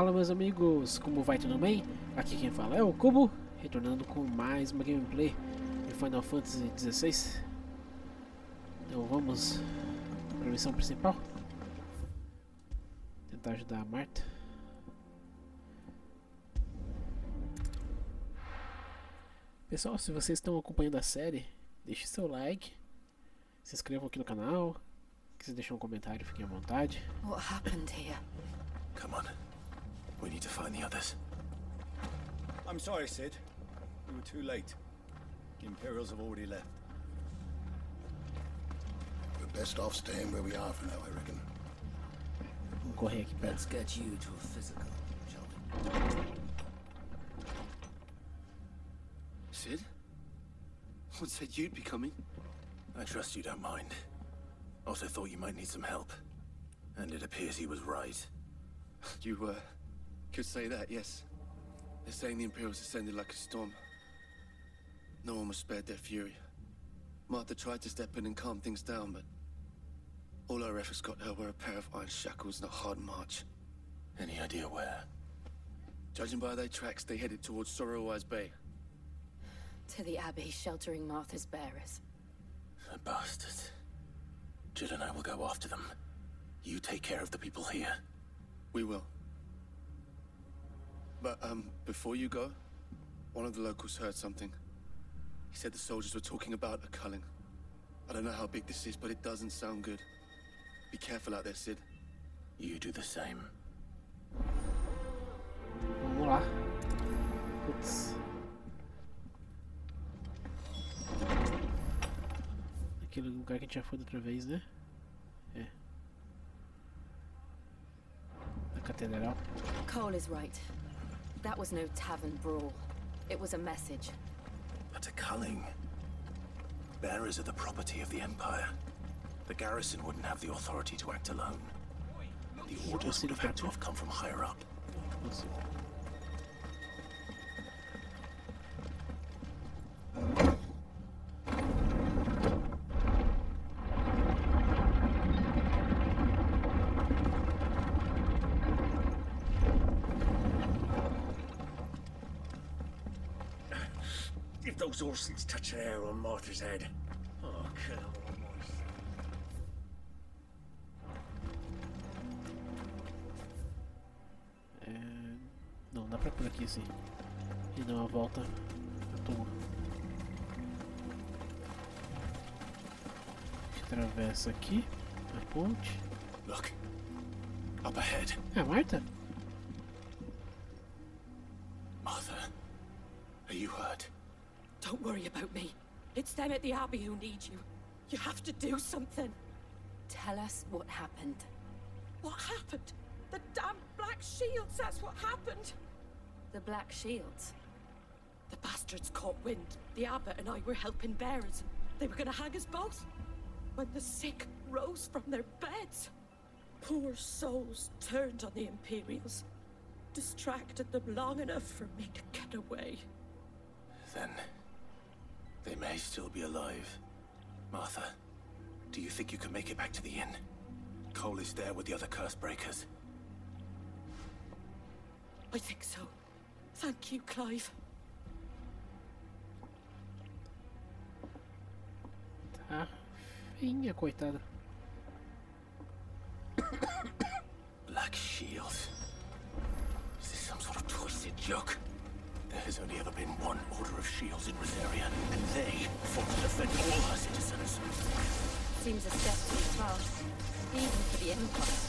Fala meus amigos, como vai, tudo bem? Aqui quem fala é o Cubo, retornando com mais uma gameplay de Final Fantasy XVI. Então vamos para a missão principal. Tentar ajudar a Marta. Pessoal, se vocês estão acompanhando a série, deixe seu like, se inscrevam aqui no canal, se deixar um comentário, fiquem à vontade. What happened here? Come on. We need to find the others. I'm sorry, Sid. We were too late. The Imperials have already left. We're best off staying where we are for now, I reckon. Vamos correr aqui pra... Let's get you to a physical, shall we? Sid? What said you'd be coming? I trust you don't mind. Also thought you might need some help. And it appears he was right. You, could say that, yes. They're saying the Imperials descended like a storm. No one was spared their fury. Martha tried to step in and calm things down, but all our efforts got her were a pair of iron shackles and a hard march. Any idea where? Judging by their tracks, they headed towards Sorrowwise Bay. To the Abbey, sheltering Martha's bearers. The bastards. Jill and I will go after them. You take care of the people here. We will. But, before you go, one of the locals heard something. He said the soldiers were talking about a culling. I don't know how big this is, but it doesn't sound good. Be careful out there, Sid. You do the same. Vamos lá. Putz. Aquele lugar que a gente já foi da outra vez, né? É. A catedral. Cole is right. That was no tavern brawl. It was a message. But a culling. Bearers are the property of the Empire. The garrison wouldn't have the authority to act alone. The orders would have had to have come from higher up. Nossa. If those horses touch an arrow on Martha's head. Oh, kill them almost. Não, dá pra por aqui sim. E dar uma volta à toa. A gente atravessa aqui a ponte. Look. Up ahead. É a Marta? Martha. Are you hurt? Don't worry about me. It's them at the Abbey who need you. You have to do something. Tell us what happened. What happened? The damn Black Shields, that's what happened. The Black Shields. The bastards caught wind. The abbot and I were helping bearers. They were gonna hang us both. When the sick rose from their beds. Poor souls turned on the Imperials. Distracted them long enough for me to get away. Then... they may still be alive. Martha, do you think you can make it back to the inn? Cole is there with the other curse breakers. I think so. Thank you, Clive. Tá feinha, coitada. Black Shields. Is this some sort of twisted joke? There has only ever been one order of shields in Rosaria, and they fought to defend all her citizens. Seems a step too far. Even for the Empire.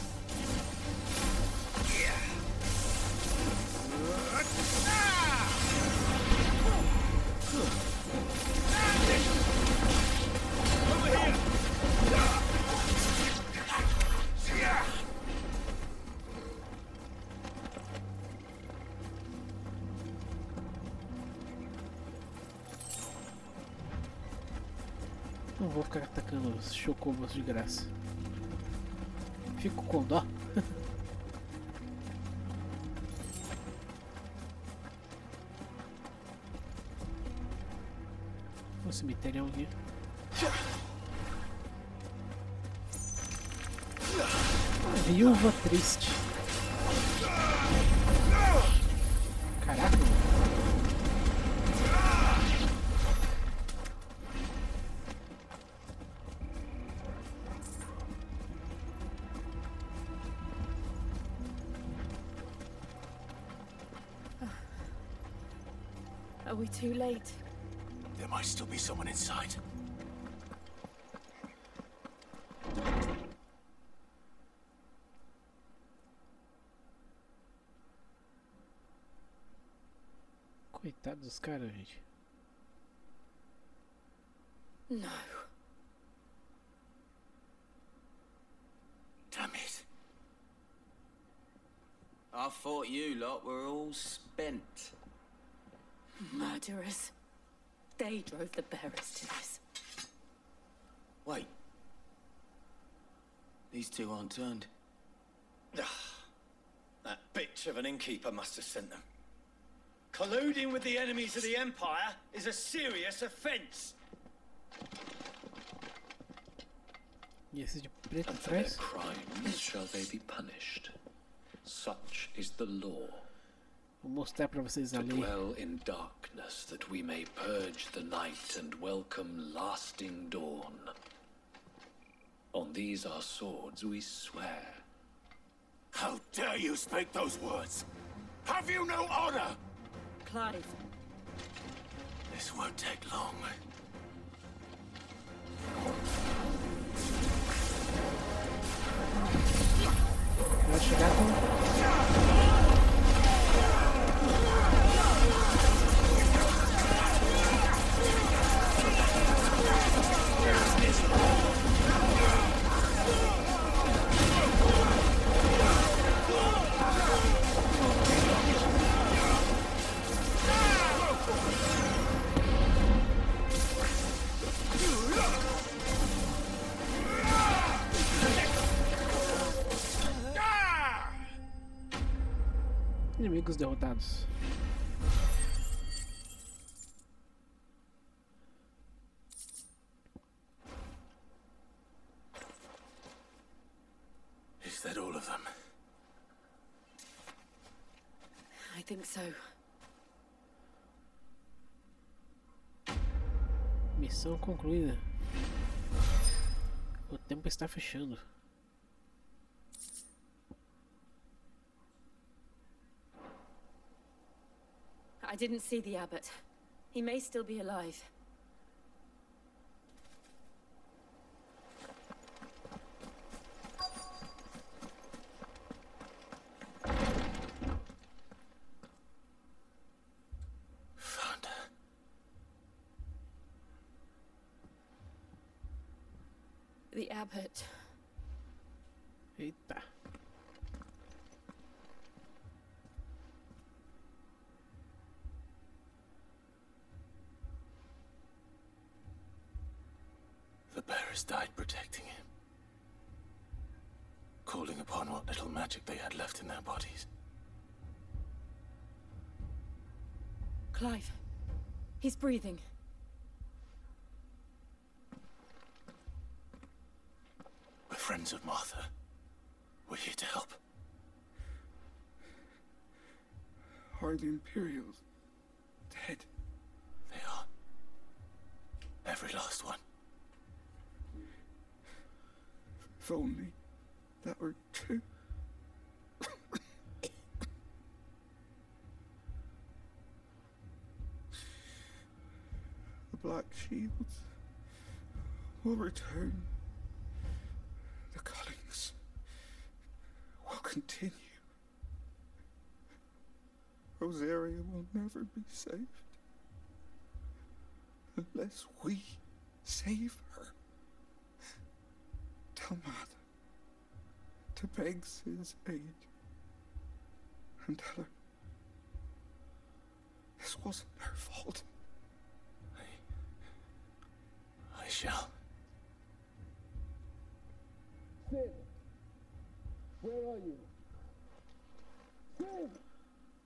Não vou ficar atacando os chocobos de graça. Fico com dó. O cemitério aqui. Viúva triste. Caraca, mano. Are we too late? There might still be someone inside. Coitado dos caras, gente. No. Damn it. I thought you lot were all spent. Murderers. They drove the bearers to this. Wait. These two aren't turned. That bitch of an innkeeper must have sent them. Colluding with the enemies of the Empire is a serious offense. E esse de preto And for their atrás? crimes shall they be punished. Such is the law. Vou mostrar pra vocês To ali. dwell in darkness that we may purge the night and welcome lasting dawn. On these our swords we swear. How dare you speak those words? Have you no honor? Clive. This won't take long. Vai chegar com... Inimigos derrotados. Is that all of them? I think so. Missão concluída. O tempo está fechando. I didn't see the abbot. He may still be alive. Found her. The abbot. Eita. The bearers died protecting him. Calling upon what little magic they had left in their bodies. Clive. He's breathing. We're friends of Martha. We're here to help. Are the Imperials dead? They are. Every last one. If only that were true. The Black Shields will return. The cullings will continue. Rosaria will never be saved unless we save her. Tell Mother to beg Sid's aid and tell her this wasn't her fault. I shall. Sid, where are you? Sid!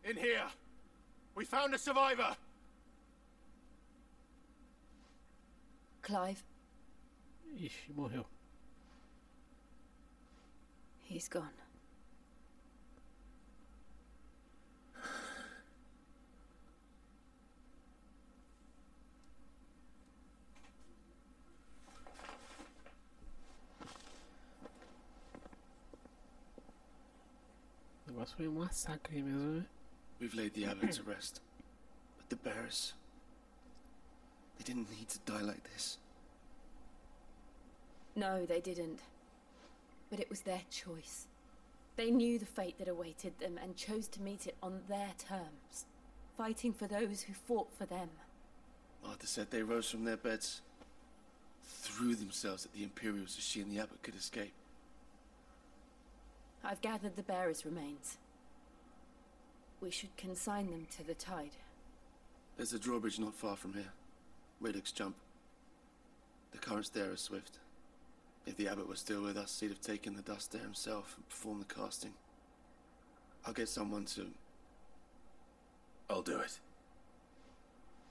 In here! We found a survivor! Clive. Ixi, morreu. He's gone. negócio foi um massacre mesmo, né? We've laid the abbot to rest. But the bearers... They didn't need to die like this. No, they didn't. But it was their choice. They knew the fate that awaited them and chose to meet it on their terms, fighting for those who fought for them. Martha said they rose from their beds, threw themselves at the Imperials so she and the abbot could escape. I've gathered the bearers' remains. We should consign them to the tide. There's a drawbridge not far from here. Radix jump. The currents there are swift. If the abbot was still with us, he'd have taken the dust there himself and performed the casting. I'll get someone to... I'll do it.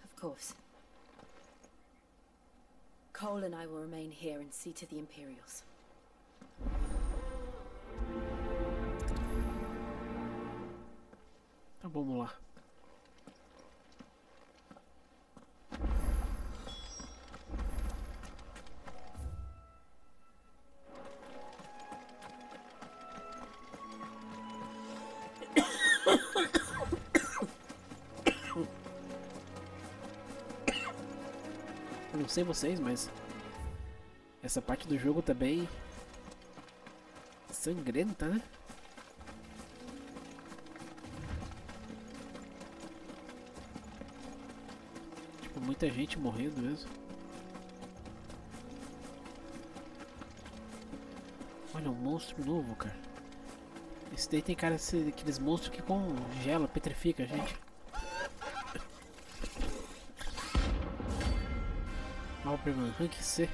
Of course. Cole and I will remain here and see to the Imperials. Então vamos lá. Eu não sei vocês, mas essa parte do jogo tá bem sangrenta, né? Tipo, muita gente morrendo mesmo. Olha, um monstro novo, cara. Esse daí tem cara de ser aqueles monstros que congela, petrifica a gente. Alperman, rank C.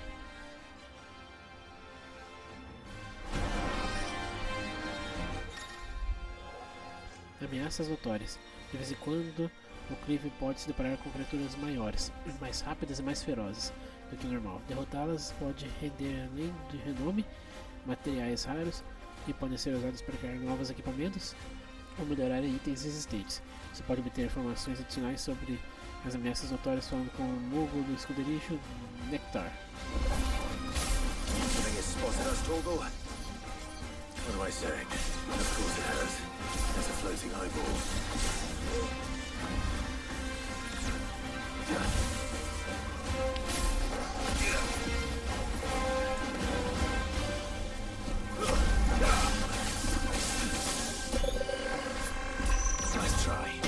Ameaças notórias. De vez em quando, o Clive pode se deparar com criaturas maiores, mais rápidas e mais ferozes do que o normal. Derrotá-las pode render, além de renome, materiais raros que podem ser usados para criar novos equipamentos ou melhorar itens existentes. Você pode obter informações adicionais sobre as ameaças notórias falando com o Mogo do esconderijo Nectar. Something has spotted us, Torgal. What am I saying? Of course it has. There's a floating eyeball. Nice try.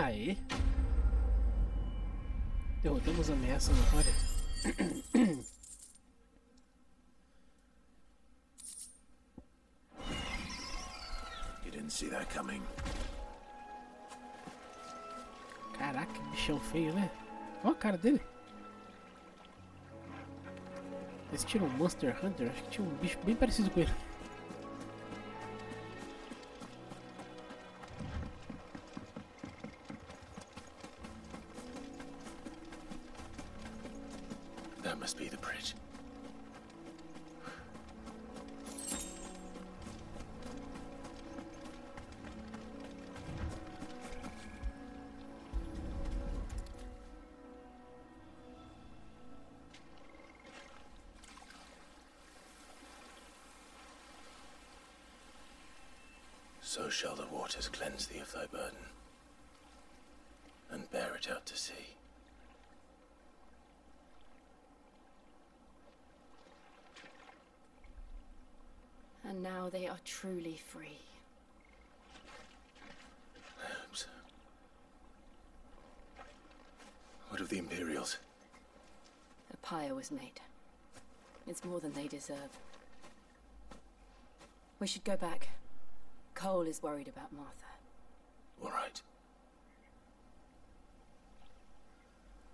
Aê! Derrotamos a ameaça notória. You didn't see that coming. Caraca, que bichão feio, né? Olha a cara dele. Esse tira um Monster Hunter, acho que tinha um bicho bem parecido com ele. That must be the bridge. So shall the waters cleanse thee of thy burden, and bear it out to sea. And now they are truly free. I hope so. What of the Imperials? A pyre was made. It's more than they deserve. We should go back. Cole is worried about Martha. All right.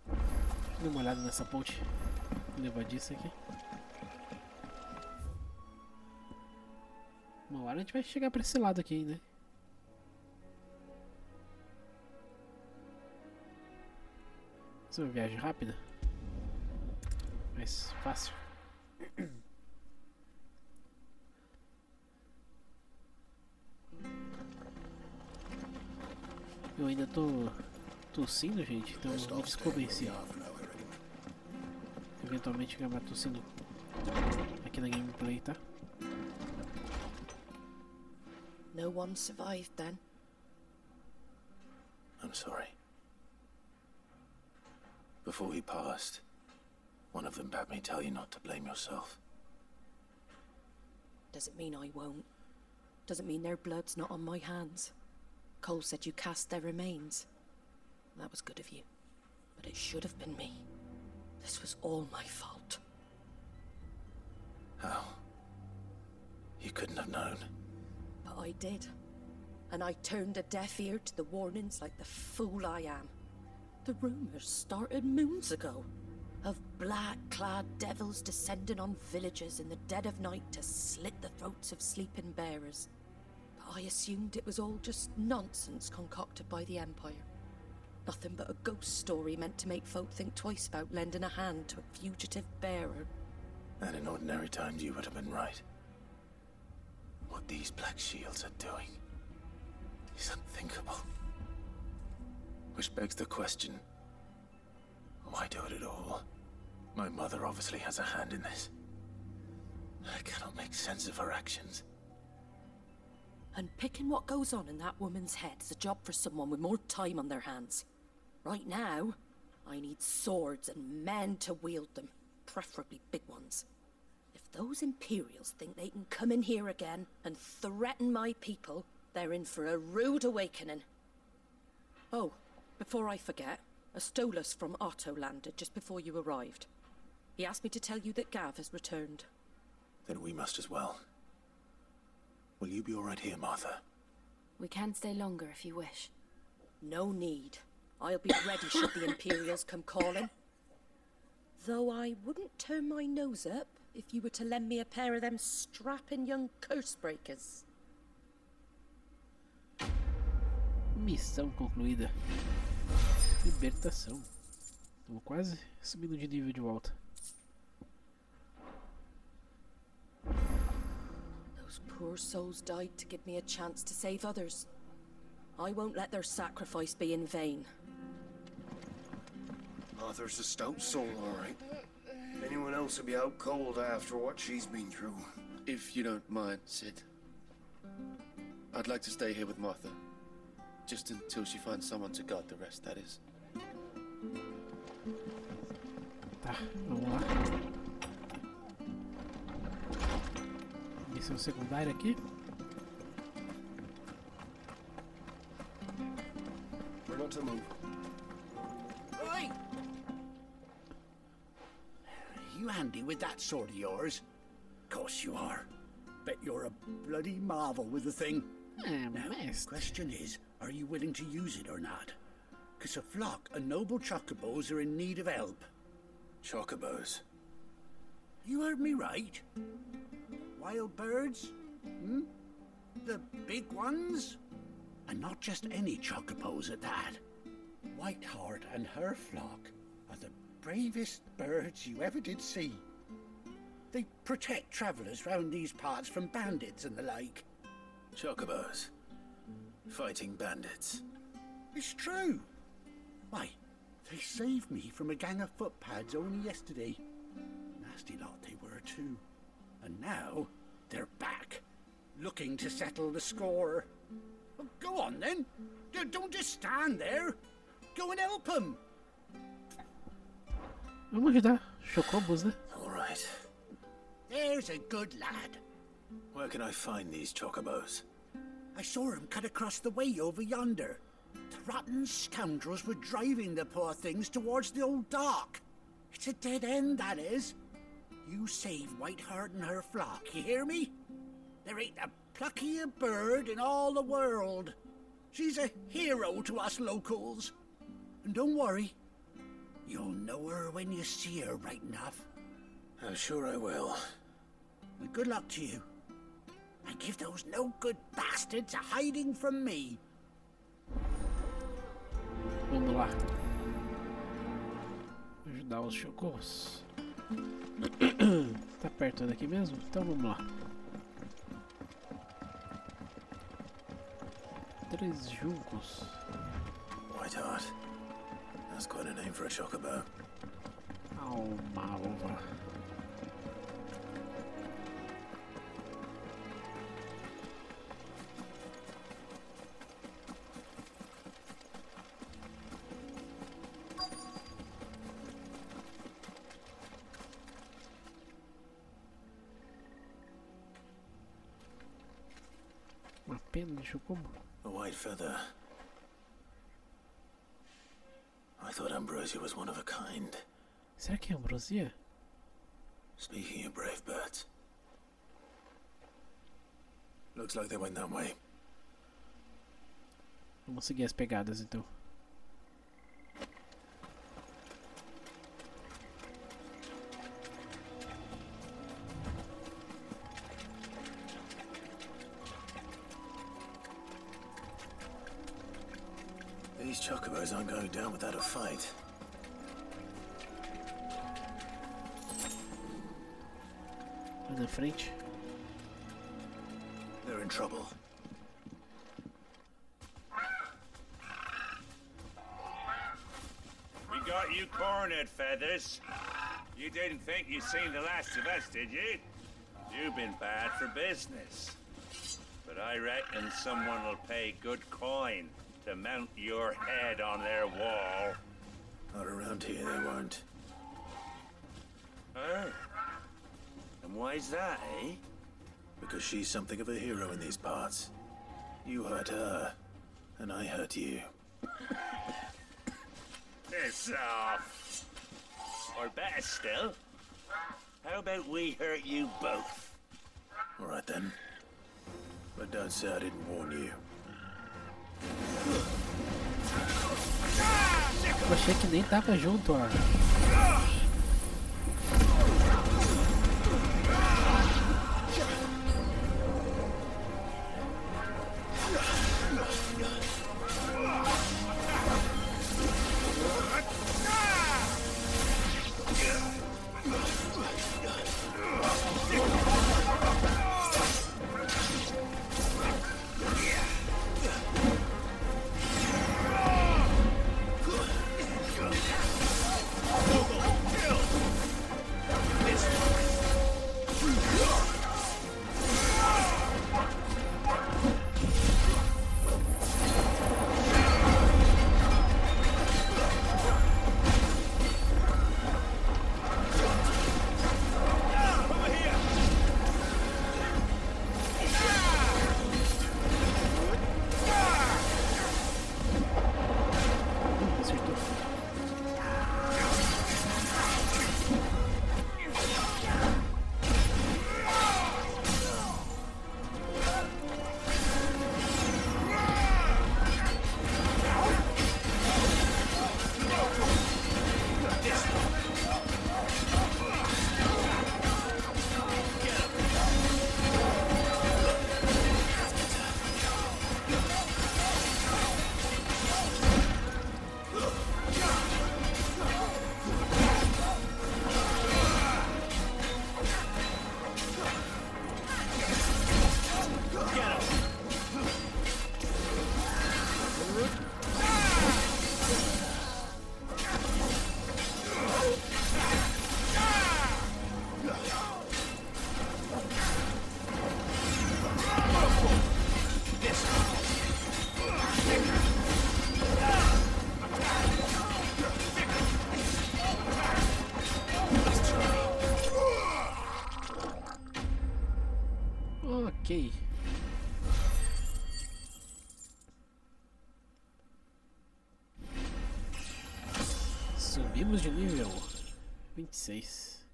Dá uma olhada nessa ponte levadiça aqui. Uma hora a gente vai chegar pra esse lado aqui, né? Isso é uma viagem rápida? Mais fácil. Eu ainda tô tossindo, gente, então me desculpem se eventualmente acabar tossindo aqui na gameplay, tá? No one survived then. I'm sorry. Before he passed, one of them bade me tell you not to blame yourself. Doesn't mean I won't. Doesn't mean their blood's not on my hands. Cole said you cast their remains. That was good of you. But it should have been me. This was all my fault. How? You couldn't have known. But I did. And I turned a deaf ear to the warnings like the fool I am. The rumors started moons ago. Of black-clad devils descending on villages in the dead of night to slit the throats of sleeping bearers. But I assumed it was all just nonsense concocted by the Empire. Nothing but a ghost story meant to make folk think twice about lending a hand to a fugitive bearer. And in ordinary times you would have been right. What these Black Shields are doing is unthinkable. Which begs the question, why do it at all? My mother obviously has a hand in this. I cannot make sense of her actions. And picking what goes on in that woman's head is a job for someone with more time on their hands. Right now, I need swords and men to wield them, preferably big ones. If those Imperials think they can come in here again and threaten my people, they're in for a rude awakening. Oh, before I forget, a Stolas from Otto landed just before you arrived. He asked me to tell you that Gav has returned. Then we must as well. Will you be all right here, Martha? We can stay longer if you wish. No need. I'll be ready should the Imperials come calling. Though I wouldn't turn my nose up if you were to lend me a pair of them strapping young curse breakers. Missão concluída. Libertação. Estamos quase subindo de nível de volta. Those poor souls died to give me a chance to save others. I won't let their sacrifice be in vain. Arthur's a stout soul, all right. Anyone else would be out cold after what she's been through. If you don't mind, Sid. I'd like to stay here with Martha. Just until she finds someone to guard the rest, that is. Tá, vamos lá. Missão secundária aqui. We're got to move. Oi! You handy with that sword of yours? Course you are. Bet you're a bloody marvel with the thing. Now, question is, are you willing to use it or not? 'Cause a flock of noble chocobos are in need of help. Chocobos? You heard me right. Wild birds? Hmm? The big ones? And not just any chocobos at that. Whiteheart and her flock are the bravest birds you ever did see. They protect travellers round these parts from bandits and the like. Chocobos? Fighting bandits? It's true. Why, they saved me from a gang of footpads only yesterday. Nasty lot they were too. And now they're back, looking to settle the score. Well, go on then. Don't just stand there. Go and help them. Vamos ajudar. Chocobos, né? All right. There's a good lad. Where can I find these chocobos? I saw him cut across the way over yonder. The rotten scoundrels were driving the poor things towards the old dock. It's a dead end, that is. You save Whiteheart and her flock, you hear me? There ain't a pluckier bird in all the world. She's a hero to us locals. And don't worry, you'll know her when you see her right enough. I'm sure I will. Well, good luck to you. And give those no-good bastards a hiding from me. Vamos lá. Ajudar os chocobos. Tá perto daqui mesmo? Então vamos lá. 3 juncos. Whiteheart. That's quite a name for a chocobo. Almalva. Uma pena de chocobo. A white feather. I thought ambrosia was one of a kind. Será que é ambrosia? Speaking of brave birds. Looks like they went that way. Vamos seguir as pegadas então. These chocobos aren't going down without a fight. Lá na frente. They're in trouble. We got you cornered, Feathers. You didn't think you'd seen the last of us, did you? You've been bad for business. But I reckon someone will pay good coin to mount your head on their wall. Not around here, they won't. Huh? And why's that, eh? Because she's something of a hero in these parts. You hurt her, and I hurt you. Piss off. Or better still, how about we hurt you both? All right then. But don't say I didn't warn you. Eu achei que nem tava junto, ó. Subimos de nível 26.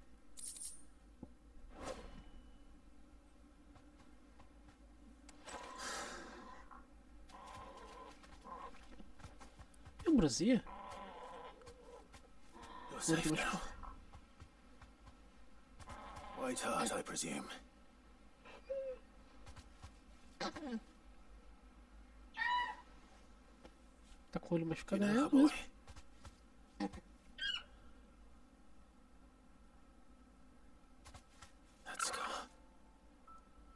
Ambrosia? You're safe now. White heart, I presume. Tá com o olho machucado, You é know her, mesmo. boy. That scar.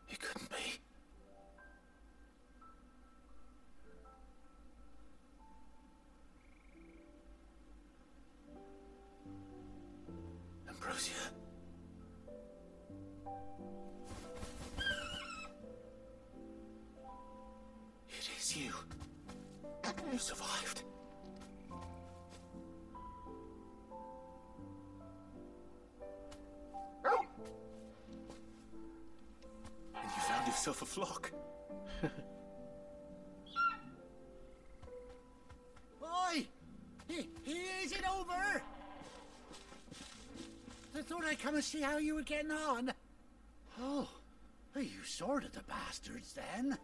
It couldn't be. Ambrosia. It is you. You survived. And you found yourself a flock. Boy! Is it over? I thought I'd come and see how you were getting on. Oh, you sorted the bastards then.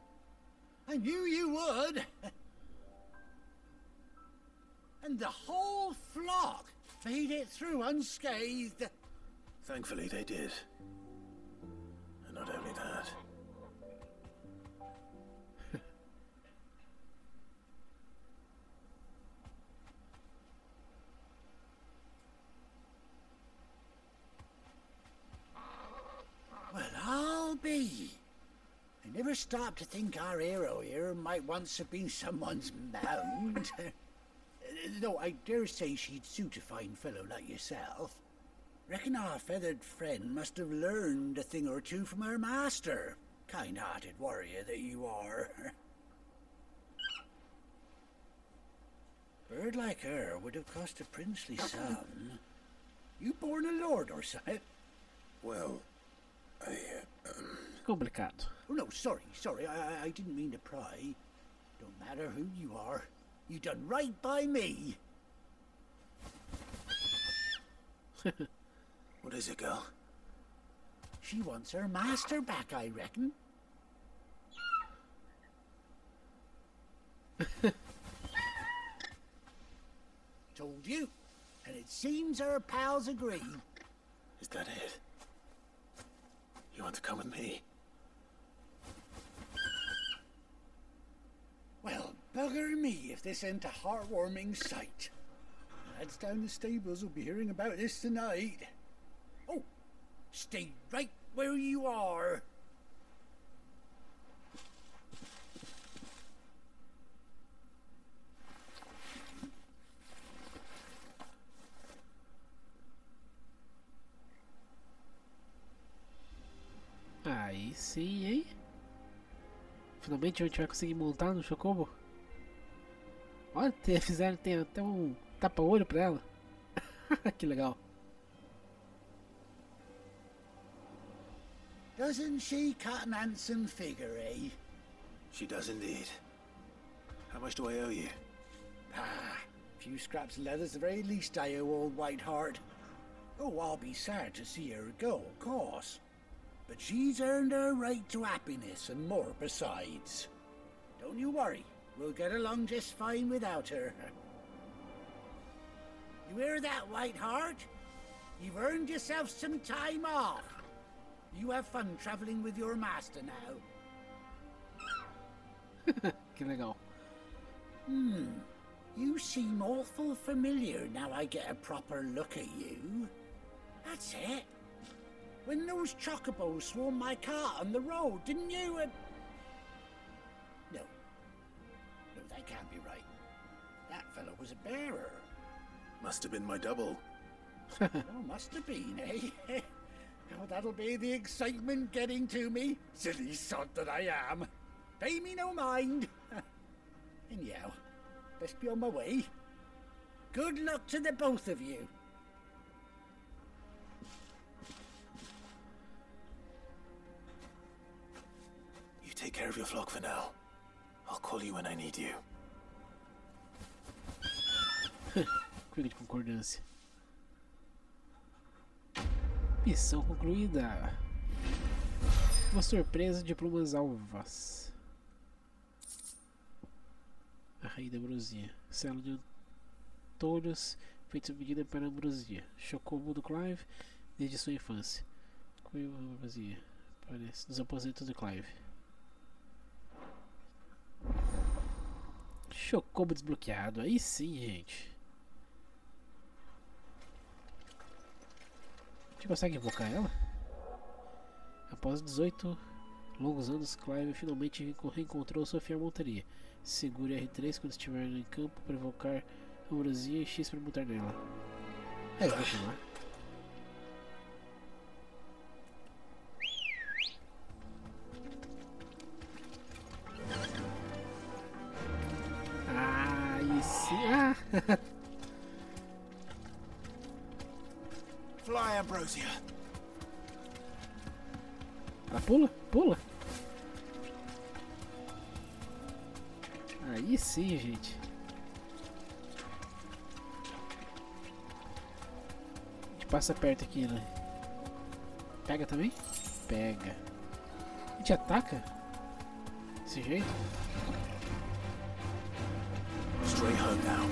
I knew you would. And the whole flock made it through unscathed. Thankfully, they did. And not only that. Well, I'll be. I never stopped to think our hero here might once have been someone's mount. Though I dare say she'd suit a fine fellow like yourself. Reckon our feathered friend must have learned a thing or two from her master. Kind-hearted warrior that you are. Bird like her would have cost a princely sum. You born a lord or something? Well, Complicado. Oh, no, sorry. I didn't mean to pry. Don't matter who you are. You done right by me. what is it, girl? She wants her master back, I reckon. Told you. And it seems her pals agree. Is that it? You want to come with me? Well, bugger me if this ain't a heartwarming sight. Lads down the stables will be hearing about this tonight. Oh, stay right where you are. Aí sim, hein? Finalmente a gente vai conseguir montar no Chocobo. Olha, tem até um tapa-olho pra ela. Que legal. Doesn't she cut an handsome figure, eh? She does indeed. How much do I owe you? A few scraps of leather's the very least I owe old Whiteheart. Oh, I'll be sad to see her go, of course. But she's earned her right to happiness and more besides. Don't you worry, we'll get along just fine without her. You hear that, Whiteheart? You've earned yourself some time off. You have fun traveling with your master now. Que legal. You seem awful familiar now I get a proper look at you. That's it. When those chocobos swarmed my cart on the road, didn't you? No, that can't be right. That fellow was a bearer. Must have been my double. Oh, must have been, eh? Oh, that'll be the excitement getting to me. Silly sod that I am. Pay me no mind. Anyhow, best be on my way. Good luck to the both of you. You take care of your flock for now. I'll call you when I need you. de concordância. Missão concluída. Uma surpresa de plumas alvas. A rei da ambrosia. Cela de touros feito sob medida para a ambrosia. Chocobo do Clive desde sua infância. Coelho ambrosia. Aparece nos aposentos do Clive. Chocobo desbloqueado. Aí sim, gente. A gente consegue invocar ela? Após 18 longos anos, Clive finalmente reencontrou sua fiel montaria. Segure R3 quando estiver em campo para invocar a ambrosia e X para montar nela. Aí, vou chamar. Aí sim. Ah! Fly, Ambrosia. Ela pula, pula. Aí sim, gente. A gente passa perto aqui, né? Pega também? Pega. A gente ataca? Desse jeito? Straight home now.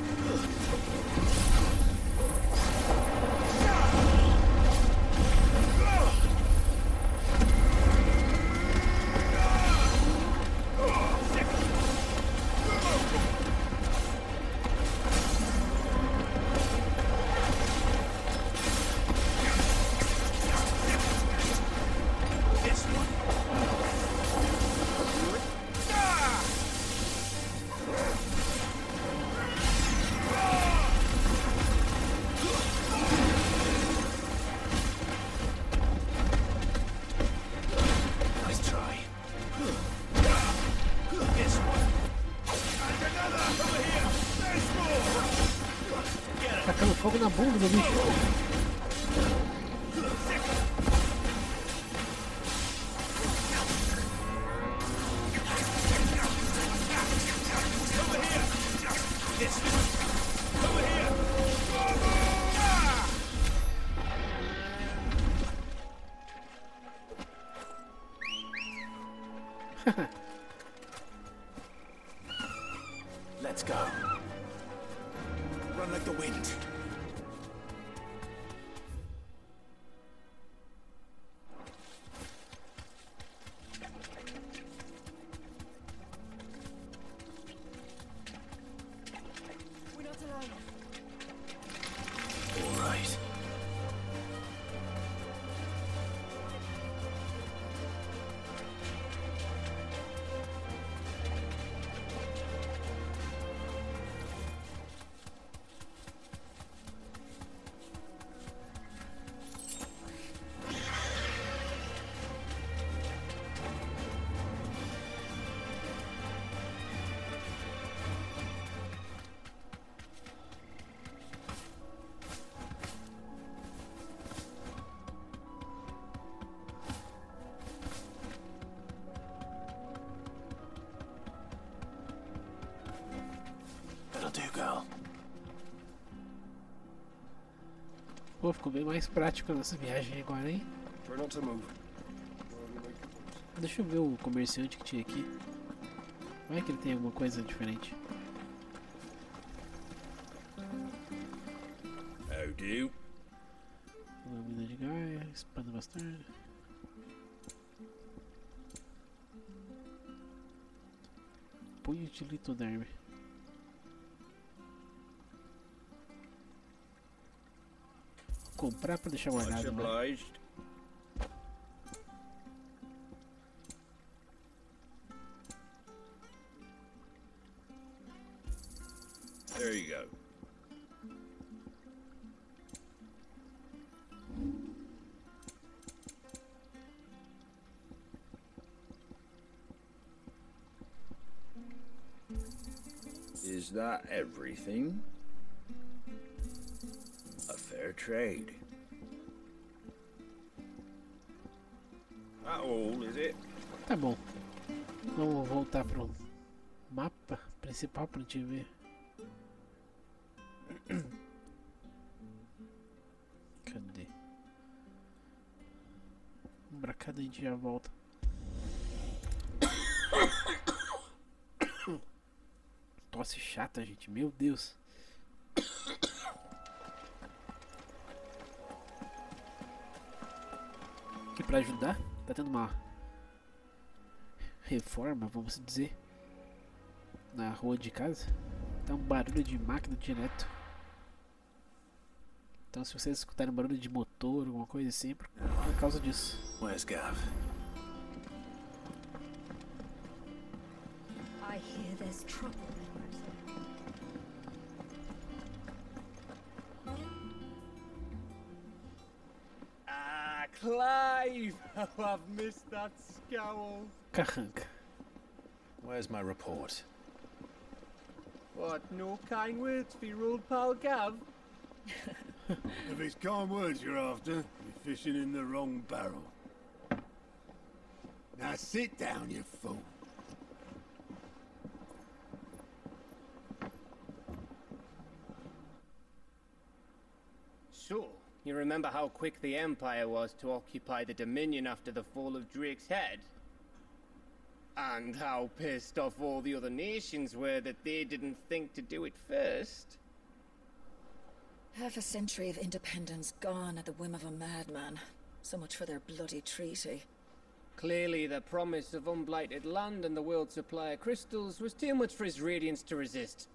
Tacando fogo na bunda do bicho. Let's go. Run like the wind. We're not alone. All right. That'll do, girl. Pô, ficou bem mais prático a nossa viagem agora, hein? Try not to move. Deixa eu ver o comerciante que tinha aqui. Vai que ele tem alguma coisa diferente. How do? Lâmina de Gaia, espada bastarda. Punho de litoderme. Vou comprar pra deixar Much guardado. Né? obliged. There you go. Is that everything? A fair trade. That all, is it? Tá bom. Vamos voltar pro mapa principal pra gente ver. a gente já volta. Tosse chata, gente. Meu Deus. E pra ajudar, tá tendo uma reforma, vamos dizer, na rua de casa. Tá um barulho de máquina direto. Então se vocês escutarem barulho de motor, alguma coisa assim, por causa disso. Where's Gav? I hear there's trouble. Clive! Oh, I've missed that scowl. Carranca. Where's my report? What, no kind words for your old pal Gav? If it's kind words you're after, you're fishing in the wrong barrel. Now sit down, you fool. So, you remember how quick the Empire was to occupy the Dominion after the fall of Drake's head? And how pissed off all the other nations were that they didn't think to do it first? Half a century of independence gone at the whim of a madman. So much for their bloody treaty. Clearly, the promise of unblighted land and the world's supply of crystals was too much for his radiance to resist.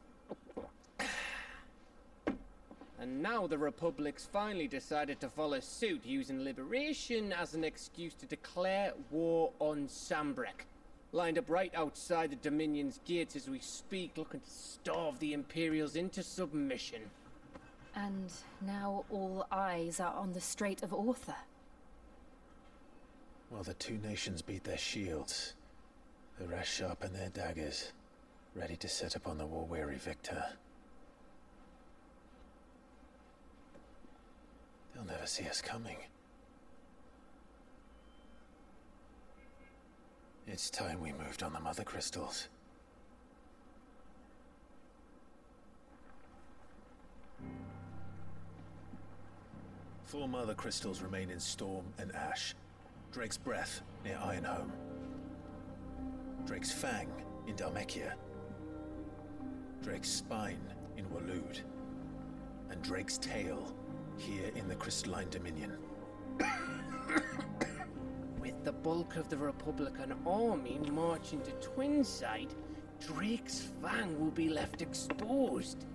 And now the Republic's finally decided to follow suit, using liberation as an excuse to declare war on Sambrek. Lined up right outside the Dominion's gates as we speak, looking to starve the Imperials into submission. And now all eyes are on the Strait of Author. Well, the two nations beat their shields. The rest sharpen their daggers, ready to set upon the war-weary victor. They'll never see us coming. It's time we moved on the mother crystals. Four mother crystals remain in Storm and Ash. Drake's Breath near Ironhome. Drake's Fang in Dhalmekia. Drake's Spine in Waloed. And Drake's Tail here in the Crystalline Dominion. With the bulk of the Republican army marching to Twinside, Drake's Fang will be left exposed.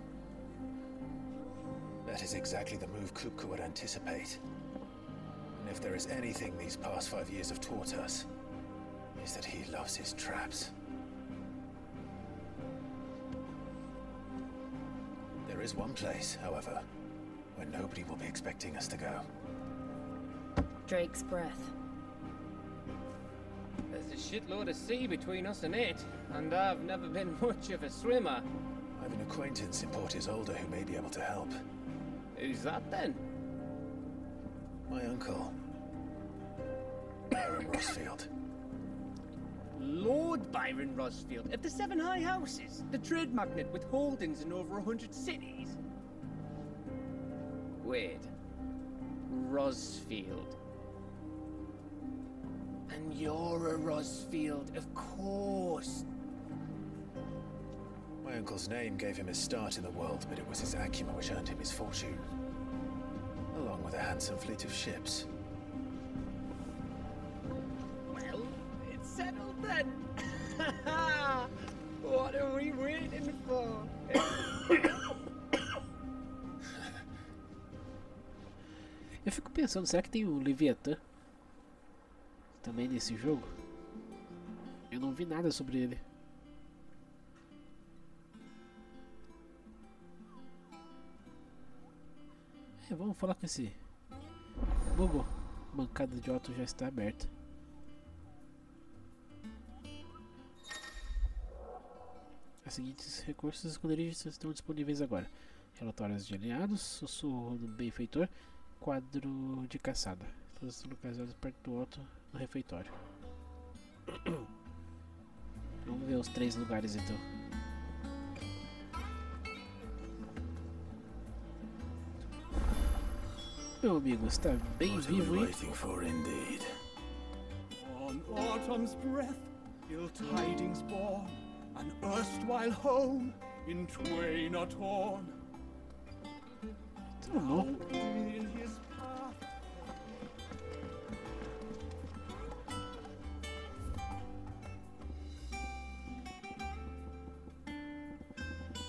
That is exactly the move Kupka would anticipate. And if there is anything these past 5 years have taught us, is that he loves his traps. There is one place, however, where nobody will be expecting us to go. Drake's Breath. There's a shitload of sea between us and it, and I've never been much of a swimmer. I have an acquaintance in Port Isolde who may be able to help. Who's that then? My uncle, Baron Rosfield. Lord Byron Rosfield of the Seven High Houses, the trade magnate with holdings in over 100 cities. Wait, Rosfield. And you're a Rosfield, of course. My uncle's name gave him his start in the world, but it was his acumen which earned him his fortune. Along with a handsome fleet of ships. Well, it's settled then. What are we waiting for? Eu fico pensando, será que tem o Leviatã também nesse jogo? Eu não vi nada sobre ele. Vamos falar com esse Google. Bancada de auto já está aberta. Os seguintes recursos e esconderijos estão disponíveis agora: relatórios de aliados, sussurro do benfeitor, quadro de caçada. Todos estão localizados perto do alto no refeitório. Vamos ver os 3 lugares então. Meu amigo, está bem vivo, hein? autumn's breath, ill tidings born, an erstwhile home in twain are torn. Out in his path.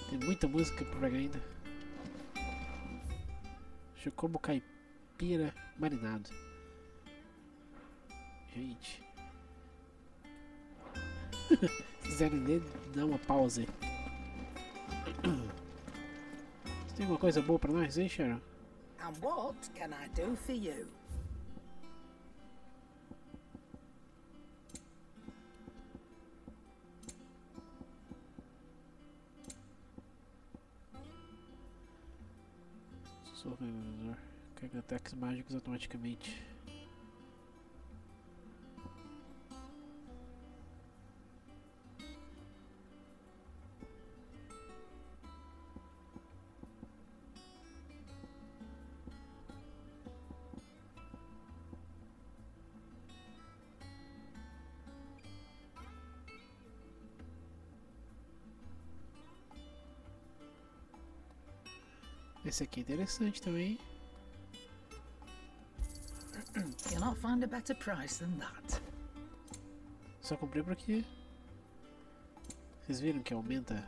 Tem muita música por pegar ainda. Chocobo caipira marinado. Gente. Se quiserem ler, dá uma pausa aí. Você tem alguma coisa boa pra nós, hein, Sharon? And what can I do for you? Sou organizador. Carrega ataques mágicos automaticamente. Esse aqui é interessante também. You'll not find a better price than that. Só comprei porque vocês viram que aumenta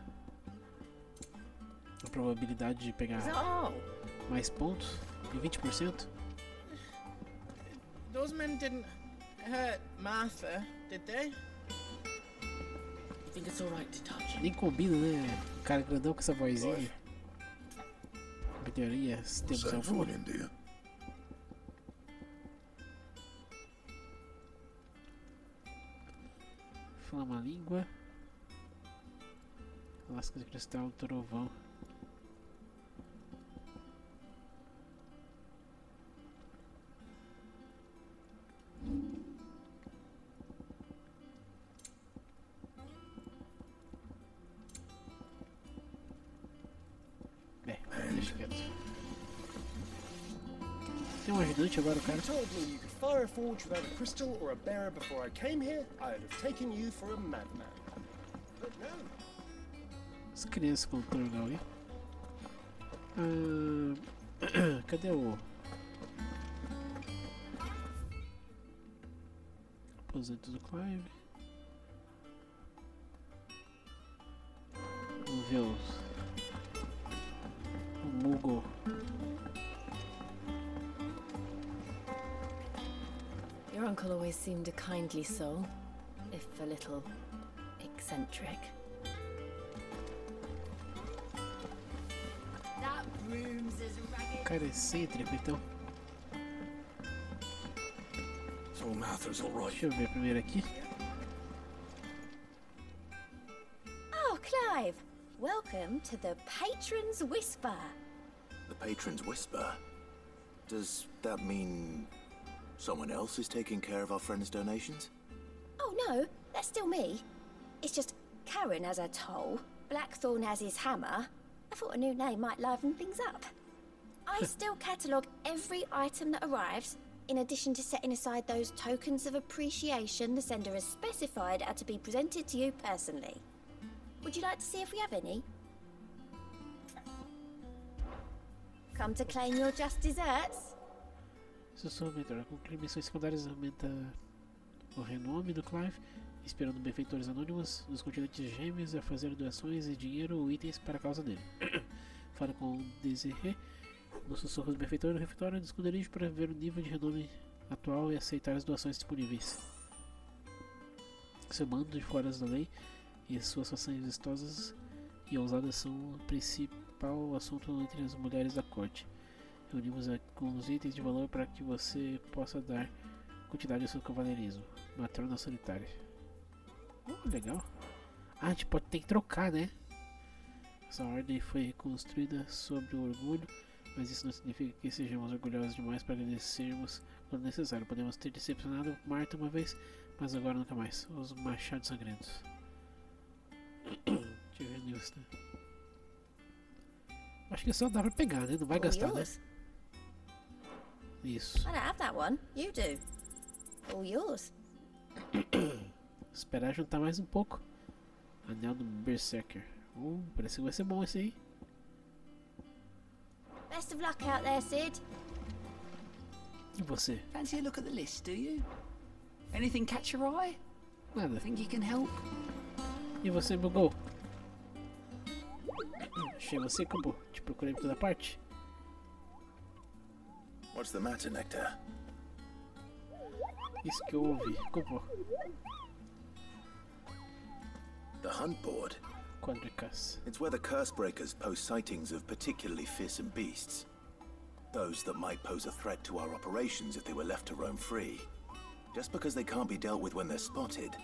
a probabilidade de pegar mais pontos em 20%. Those men didn't hurt Martha, did they? You think it's all right to touch? Nem combina, né? O cara grandão com essa vozinha. Melhoria, se temos alguma. Flama língua. Lasca de cristal, trovão. Deixa quieto. Tem um ajudante agora, o cara. You told me you could fire a forge without a crystal or a bearer before I came here, I'd have taken you for a madman. But no. As crianças com o legal aí. Cadê o aposento do Clive? Vamos ver o Mugo. Your uncle always seemed a kindly soul, if a little eccentric. That room's as ragged. Cara excêntrico, então. So Martha's all right. Deixa eu ver primeiro aqui. Oh, Clive! Welcome to the Patron's Whisper. The Patron's Whisper? Does that mean someone else is taking care of our friend's donations? Oh no, that's still me. It's just Karen has her toll, Blackthorn has his hammer. I thought a new name might liven things up. I still catalogue every item that arrives, in addition to setting aside those tokens of appreciation the sender has specified are to be presented to you personally. Would you like to see if we have any? Come to claim your just desserts? Sussurro aumentar. Concluir missões secundárias aumenta o renome do Clive, inspirando benfeitores anônimos dos continentes gêmeos a fazer doações de dinheiro ou itens para a causa dele. Fala com o Desirê no sussurro do benfeitor no refeitório do esconderijo para ver o nível de renome atual e aceitar as doações disponíveis. Seu bando de foras da lei e suas façanhas vistosas e ousadas são o principal assunto entre as mulheres da corte. Reunimos alguns itens de valor para que você possa dar quantidade ao seu cavaleirismo. Matrona solitária. Legal. Ah, a gente pode ter que trocar, né? Essa ordem foi reconstruída sobre o orgulho, mas isso não significa que sejamos orgulhosos demais para agradecermos quando necessário. Podemos ter decepcionado Marta uma vez, mas agora nunca mais. Os machados sangrentos. Deixa eu ver news, né? Acho que só dá pra pegar, né? Não vai gastar, né? Isso. I don't have that one. You do. All yours. esperar juntar mais um pouco. Anel do Berserker. Parece que vai ser bom esse aí. Best of luck out there, Sid. E você? Fancy a look at the list, do you? Anything catch your eye? Nada. Think you can help? E você, bugou? Achei você, Kubo. Te procurei por toda parte. What's the matter, Nectar? Isso que houve, Kubo. The hunt board. Quadricas. It's where the curse breakers post sightings of particularly fearsome beasts. Those that might pose a threat to our operations if they were left to roam free. Just because they can't be dealt with when they're spotted,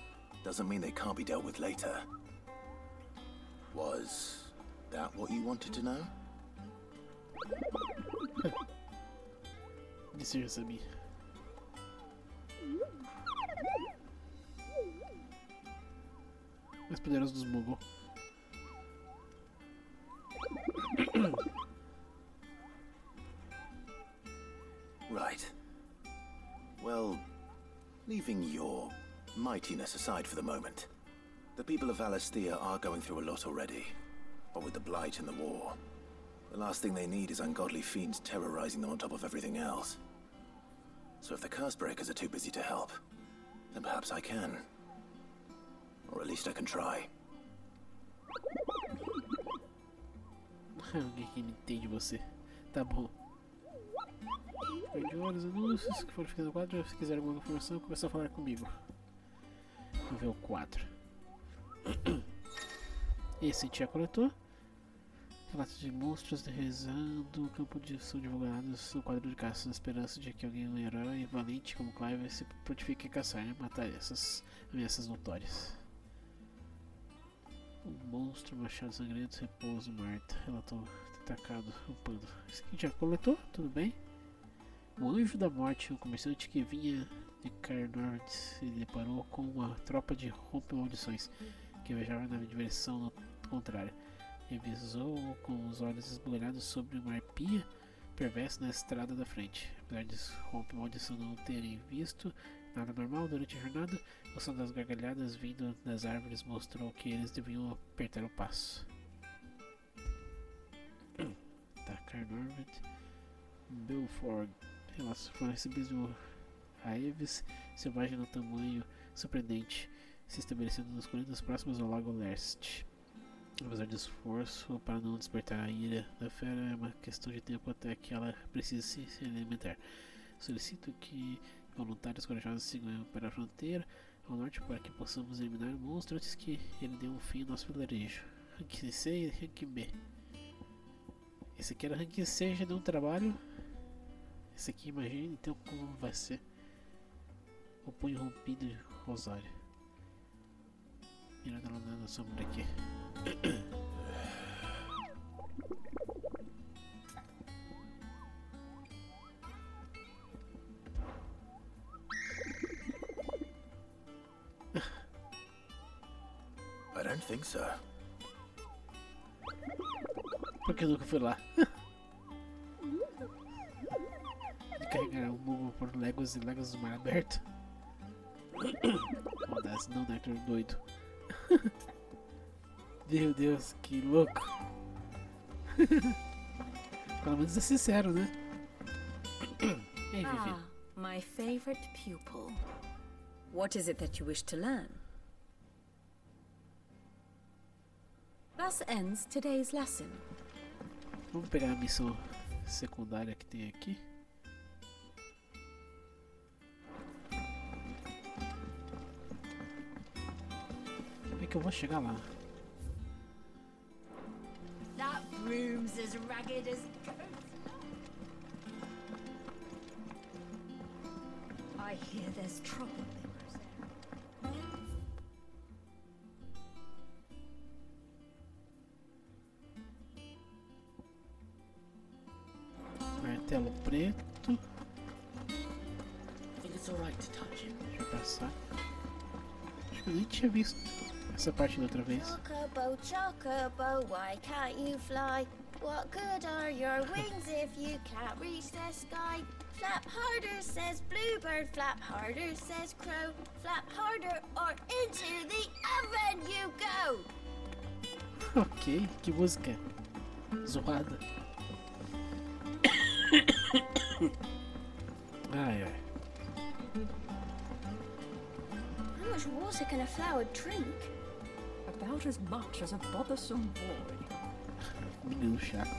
doesn't mean they can't be dealt with later. Was that what you wanted to know? Disse eu sabia. Mais poderoso dos Mogul. Right. Well, leaving your mightiness aside for the moment, the people of Valisthea are going through a lot already. What with the Blight and the war, the last thing they need is ungodly fiends terrorizing them on top of everything else. So if the Cursebreakers are too busy to help, then perhaps I can. Or at least I can try. Alguém que entende você. Tá bom. De horas, anúncios que foram ficando no quadro. Se quiser alguma informação, começa a falar comigo. Vou ver o quadro. Esse a gente já coletou. Relatos de monstros rezando. Campo de são divulgados no quadro de caça. Na esperança de que alguém, um herói valente como Clive, se prontifique a caçar e matar essas ameaças notórias. Um monstro, machado sangrento, repouso, Marta. Relatou atacado, upando. Isso aqui já coletou, tudo bem. O anjo da morte, um comerciante que vinha de Carnord, se deparou com uma tropa de rompe-maldições que viajava na direção contrária. Revisou com os olhos esbugalhados sobre uma arpia perversa na estrada da frente. Apesar de rompe-maldição não terem visto nada normal durante a jornada, o som das gargalhadas vindo das árvores mostrou que eles deviam apertar o passo. Tá, Carnord, Belfort. Relatos foram recebidos do Aeves, selvagem no tamanho surpreendente, se estabelecendo nas colinas próximas ao Lago Leste. Apesar do esforço para não despertar a ira da fera, é uma questão de tempo até que ela precise se alimentar. Solicito que voluntários corajosos sigam para a fronteira ao norte para que possamos eliminar o monstro antes que ele dê um fim ao nosso vilarejo. Rank C e Rank B. Esse aqui era Rank C, já deu um trabalho. Esse aqui, imagina então como vai ser. O punho rompido de Rosário. Mirando lá na sombra aqui. I don't think so. Porque eu nunca fui lá. De carregar um Mogo por léguas e léguas do mar aberto. Audácia, não Nectar doido. Meu Deus, que louco. Pelo menos é sincero, né? Ei, Vivi. My favorite pupil. What is it that you wish to learn? Thus ends today's lesson. Vamos pegar a missão secundária que tem aqui. Como é que eu vou chegar lá? That room's as ragged as it goes. I hear there's trouble in Rosario. Martelo preto. Think it's alright to touch him? Deixa eu passar. Acho que eu nem tinha visto essa parte da outra vez. Chocobo, chocobo, why can't you fly? What good are your wings if you can't reach the sky? Flap harder, says bluebird, flap harder, says crow. Flap harder or into the oven you go! Ok, que música zoada. Ai, ai. How much water can a flower drink? About as much as a bothersome boy. Menino chato.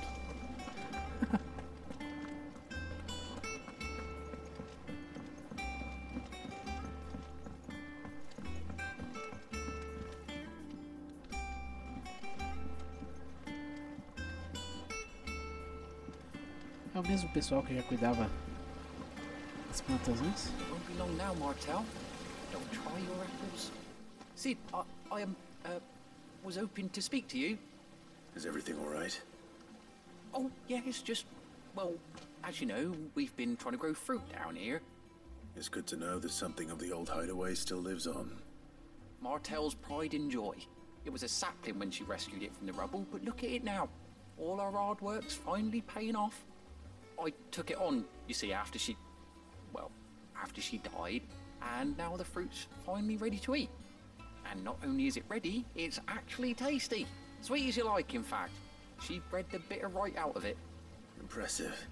É o mesmo pessoal que já cuidava das plantas antes? Won't be long now, Martel. Don't try your apples. Sid, I was hoping to speak to you. Is everything all right? Oh, yeah, it's just, well, as you know, we've been trying to grow fruit down here. It's good to know that something of the old hideaway still lives on. Martel's pride and joy. It was a sapling when she rescued it from the rubble, but look at it now. All our hard work's finally paying off. I took it on, you see, after she died, and now the fruit's finally ready to eat. And not only is it ready, it's actually tasty. Sweet as you like, in fact. She bred the bitter right out of it. Impressive.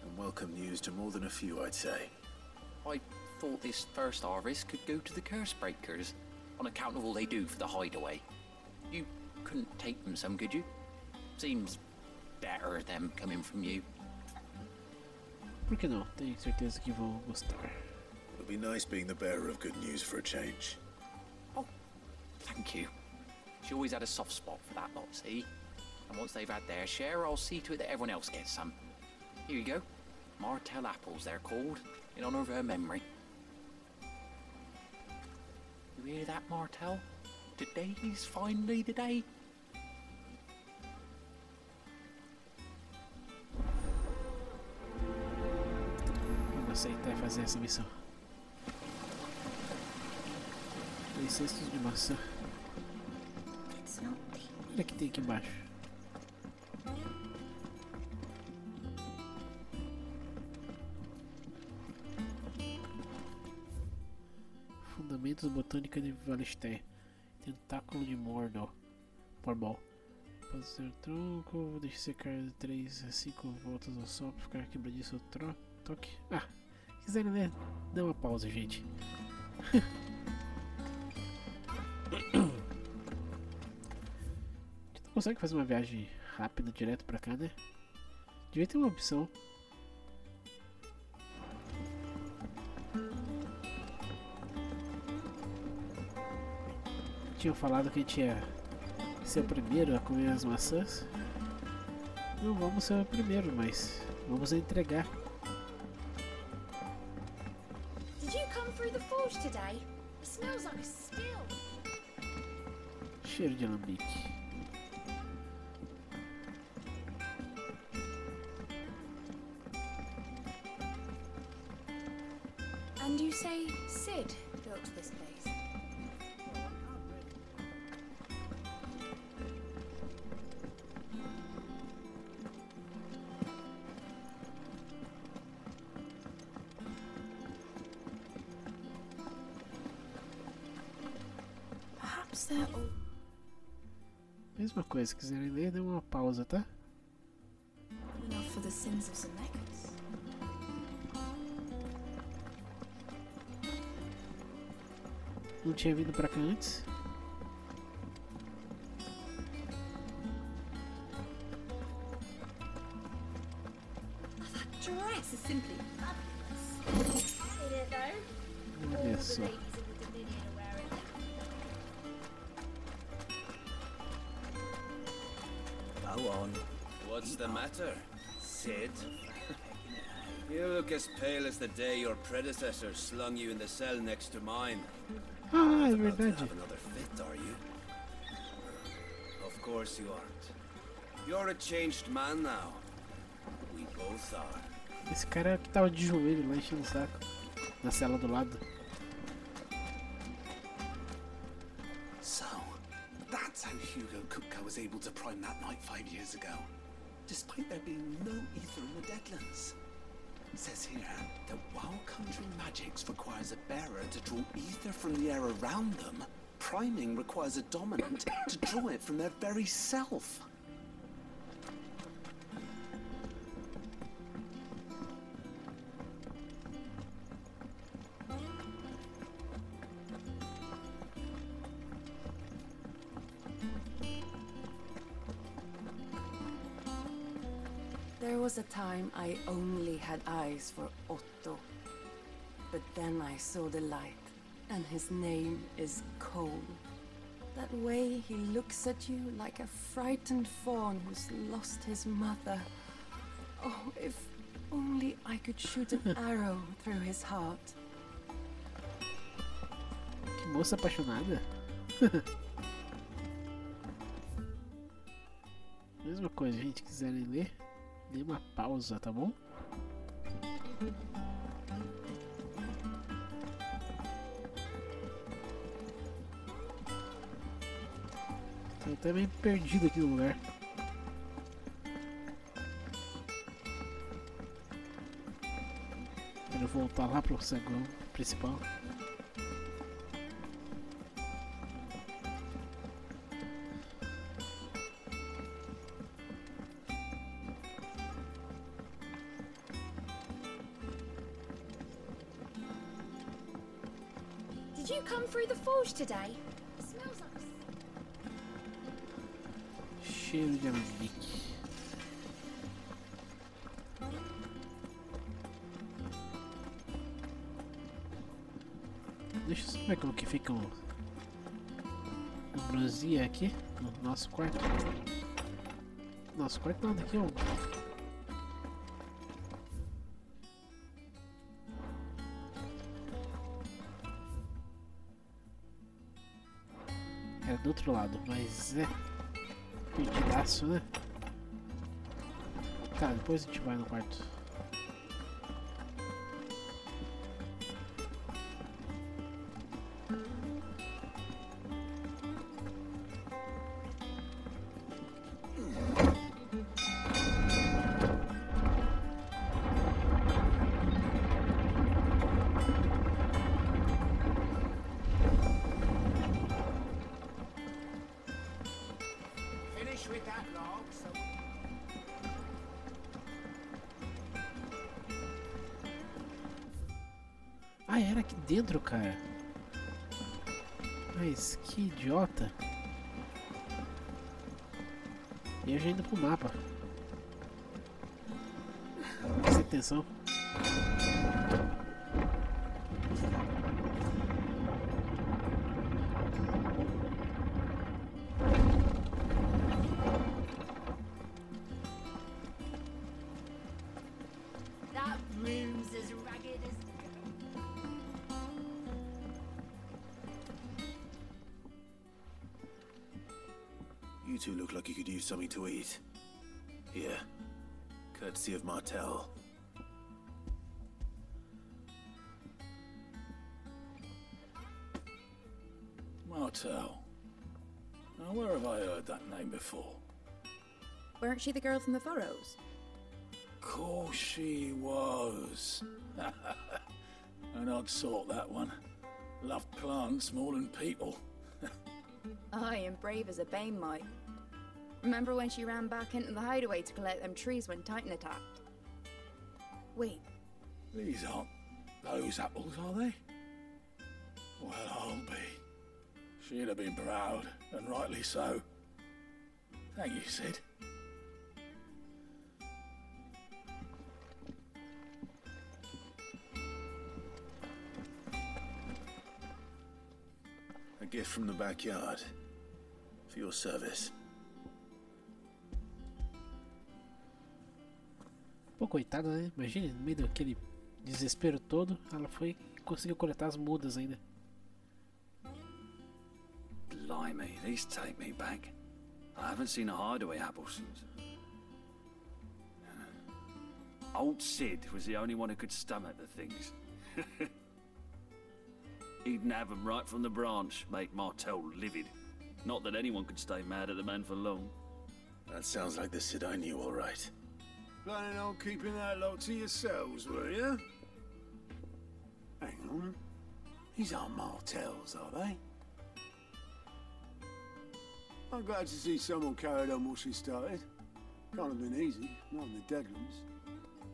And welcome news to more than a few, I'd say. I thought this first harvest could go to the curse breakers, on account of all they do for the hideaway. You couldn't take them some, could you? Seems better them coming from you. Por que não? Tenho certeza que vão gostar. It'll be nice being the bearer of good news for a change. Oh, thank you. She always had a soft spot for that lot, see? And once they've had their share, I'll see to it that everyone else gets some. Here you go. Martel apples, they're called, in honor of her memory. You hear that, Martel? Today's finally the day. Vamos aceitar e fazer essa missão. 3 cestos de maçã. Olha o que tem aqui embaixo. Fundamentos botânica de Valister. Tentáculo de Morbol. Fazer tronco. Deixe secar 3 a 5 voltas ao sol para ficar quebradiço o toque. Ah, se quiserem ler, dá uma pausa, gente. Consegue fazer uma viagem rápida direto pra cá, né? Devia ter uma opção. Tinham falado que a gente ia ser o primeiro a comer as maçãs. Não vamos ser o primeiro, mas vamos entregar. Did you come through the forge today? It smells like a still. Cheiro de alambique. And you say Sid built this place? Perhaps they're all... Mesma coisa, se quiserem ler, dê uma pausa, tá? enough for the sins of Zemeckis. Não tinha vindo pra cá antes. That dress is simply fabulous. Olha só. Go on. What's the matter, Sid? You look as pale as the day your predecessor slung you in the cell next to mine. Ah, é About to verdade. have another fit, are you? Of course you aren't. You're a changed man now. We both are. Esse cara que tava de joelho lá enchendo o saco. Na cela do lado. So, that's how Hugo Kupka was able to prime that night 5 years ago. despite there being no ether in the Deadlands. It says here that while conjuring magics requires a bearer to draw ether from the air around them, priming requires a dominant to draw it from their very self. There was a time I only had eyes for Otto. But then I saw the light, and his name is Cole. That way he looks at you like a frightened fawn who's lost his mother. Oh, if only I could shoot an arrow through his heart. Que moça apaixonada. Mesma coisa, gente, quiserem ler, dê uma pausa, tá bom? Tô até meio perdido aqui no lugar. Quero voltar lá pro saguão principal. Did you come through the forge today? It smells like Cheiro de alambique. Deixa eu saber como que fica o ambrosia aqui no nosso quarto. Nosso quarto nada aqui, ó. Era do outro lado, mas é perdidaço, né? Tá, depois a gente vai no quarto. Ah, era aqui dentro, cara. Mas que idiota. E eu já indo pro mapa. Presta atenção. that room's as ragged as... You two look like you could use something to eat. Here, courtesy of Martel. Martel. Now, where have I heard that name before? Weren't she the girl from the Furrows? Course she was. An odd sort, that one. Loved plants more than people. Aye, and brave as a bane might. Remember when she ran back into the hideaway to collect them trees when Titan attacked? Wait. These aren't those apples, are they? Well, I'll be. She'd have been proud, and rightly so. Thank you, Sid. A gift from the backyard. For your service. Pô, coitada, né? Imagina, no meio daquele desespero todo, ela foi e conseguiu coletar as mudas ainda. Blimey, these take me back. I haven't seen a hideaway apple since. Old Sid was the only one who could stomach the things. He'd nab them right from the branch, make Martel livid. Not that anyone could stay mad at the man for long. That sounds like the Sid I knew, all right. Planning on keeping that lot to yourselves, were you? Hang on. These aren't Martells, are they? I'm glad to see someone carried on what she started. Can't have been easy, not in the Deadlands.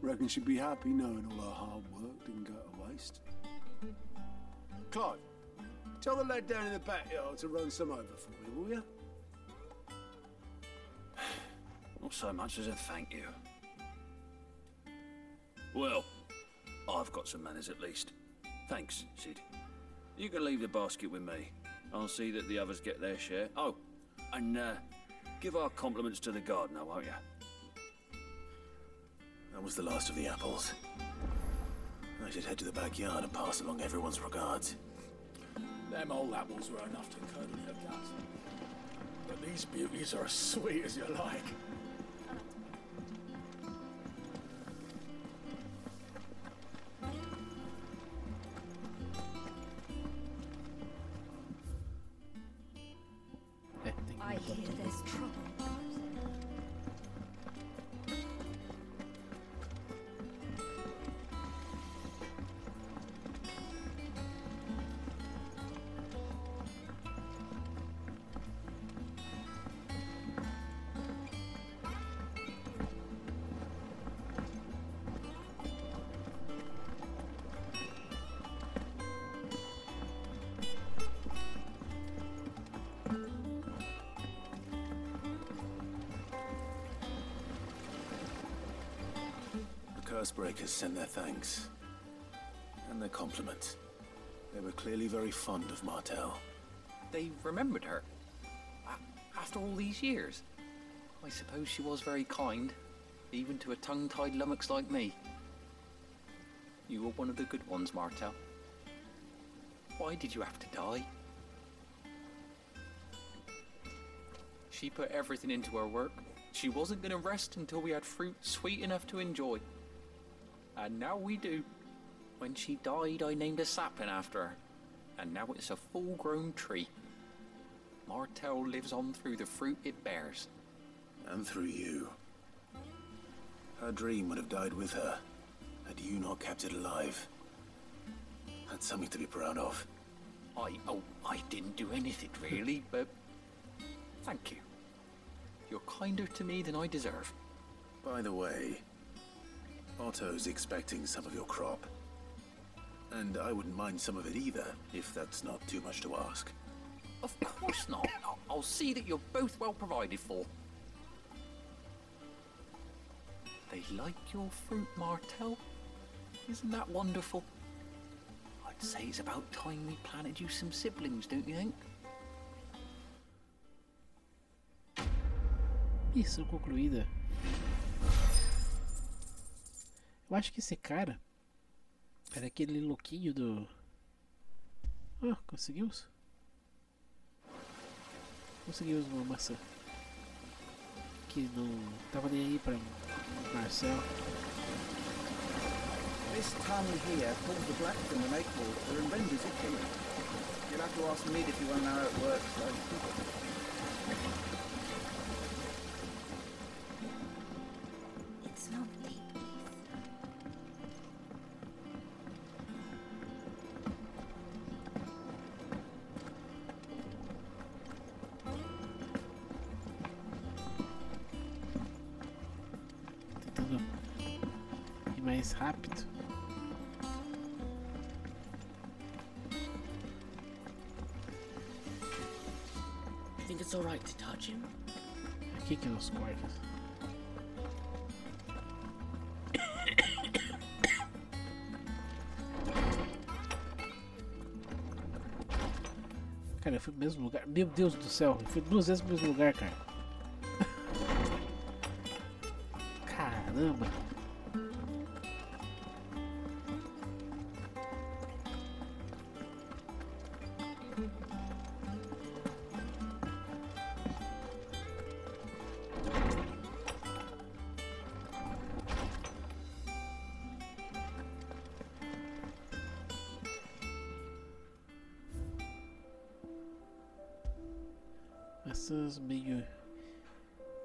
Reckon she'd be happy knowing all her hard work didn't go to waste. Clive, tell the lad down in the backyard to run some over for me, will you? Not so much as a thank you. Well, I've got some manners at least. Thanks, Sid. You can leave the basket with me. I'll see that the others get their share. Oh, and give our compliments to the gardener, won't you? That was the last of the apples. I should head to the backyard and pass along everyone's regards. Them old apples were enough to curdle your gut. But these beauties are as sweet as you like. I hear there's trouble. Cursebreakers send their thanks. And their compliments. They were clearly very fond of Martell. They remembered her. After all these years. I suppose she was very kind, even to a tongue-tied lummox like me. You were one of the good ones, Martell. Why did you have to die? She put everything into her work. She wasn't going to rest until we had fruit sweet enough to enjoy. And now we do. When she died, I named a sapling after her. And now it's a full-grown tree. Martell lives on through the fruit it bears. And through you. Her dream would have died with her, had you not kept it alive. That's something to be proud of. I didn't do anything really, but thank you. You're kinder to me than I deserve. By the way, Otto's expecting some of your crop. And I wouldn't mind some of it either, if that's not too much to ask. Of course not. I'll see that you're both well provided for. They like your fruit, Martell. Isn't that wonderful? I'd say it's about time we planted you some siblings, don't you think? Missão concluída. Eu acho que esse cara era aquele louquinho do... Ah, conseguimos? Conseguimos uma maçã. Que não tava nem aí pra Marcel. This tongue here pulls the black from the make water and renders it pink. You'll have to ask Mid if you want to know how it works, though. It's not deep. Tentando ir mais rápido. Think it's all right to touch him? Aqui que é os quartos. Cara, eu fui pro mesmo lugar. Meu Deus do céu, eu fui 2 vezes pro mesmo lugar, cara. Caramba. Essas meio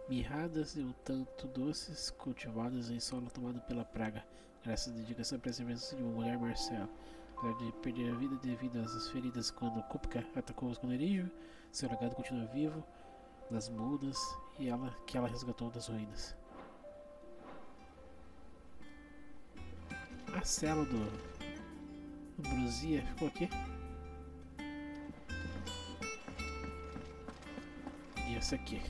mirradas e um tanto doces, cultivadas em solo tomado pela praga, graças à dedicação e perseverança de uma mulher Marcela. Apesar de perder a vida devido às feridas quando Kupka atacou o esconderijo, seu legado continua vivo nas mudas e que ela resgatou das ruínas. A cela do Bruzia ficou aqui. E essa aqui.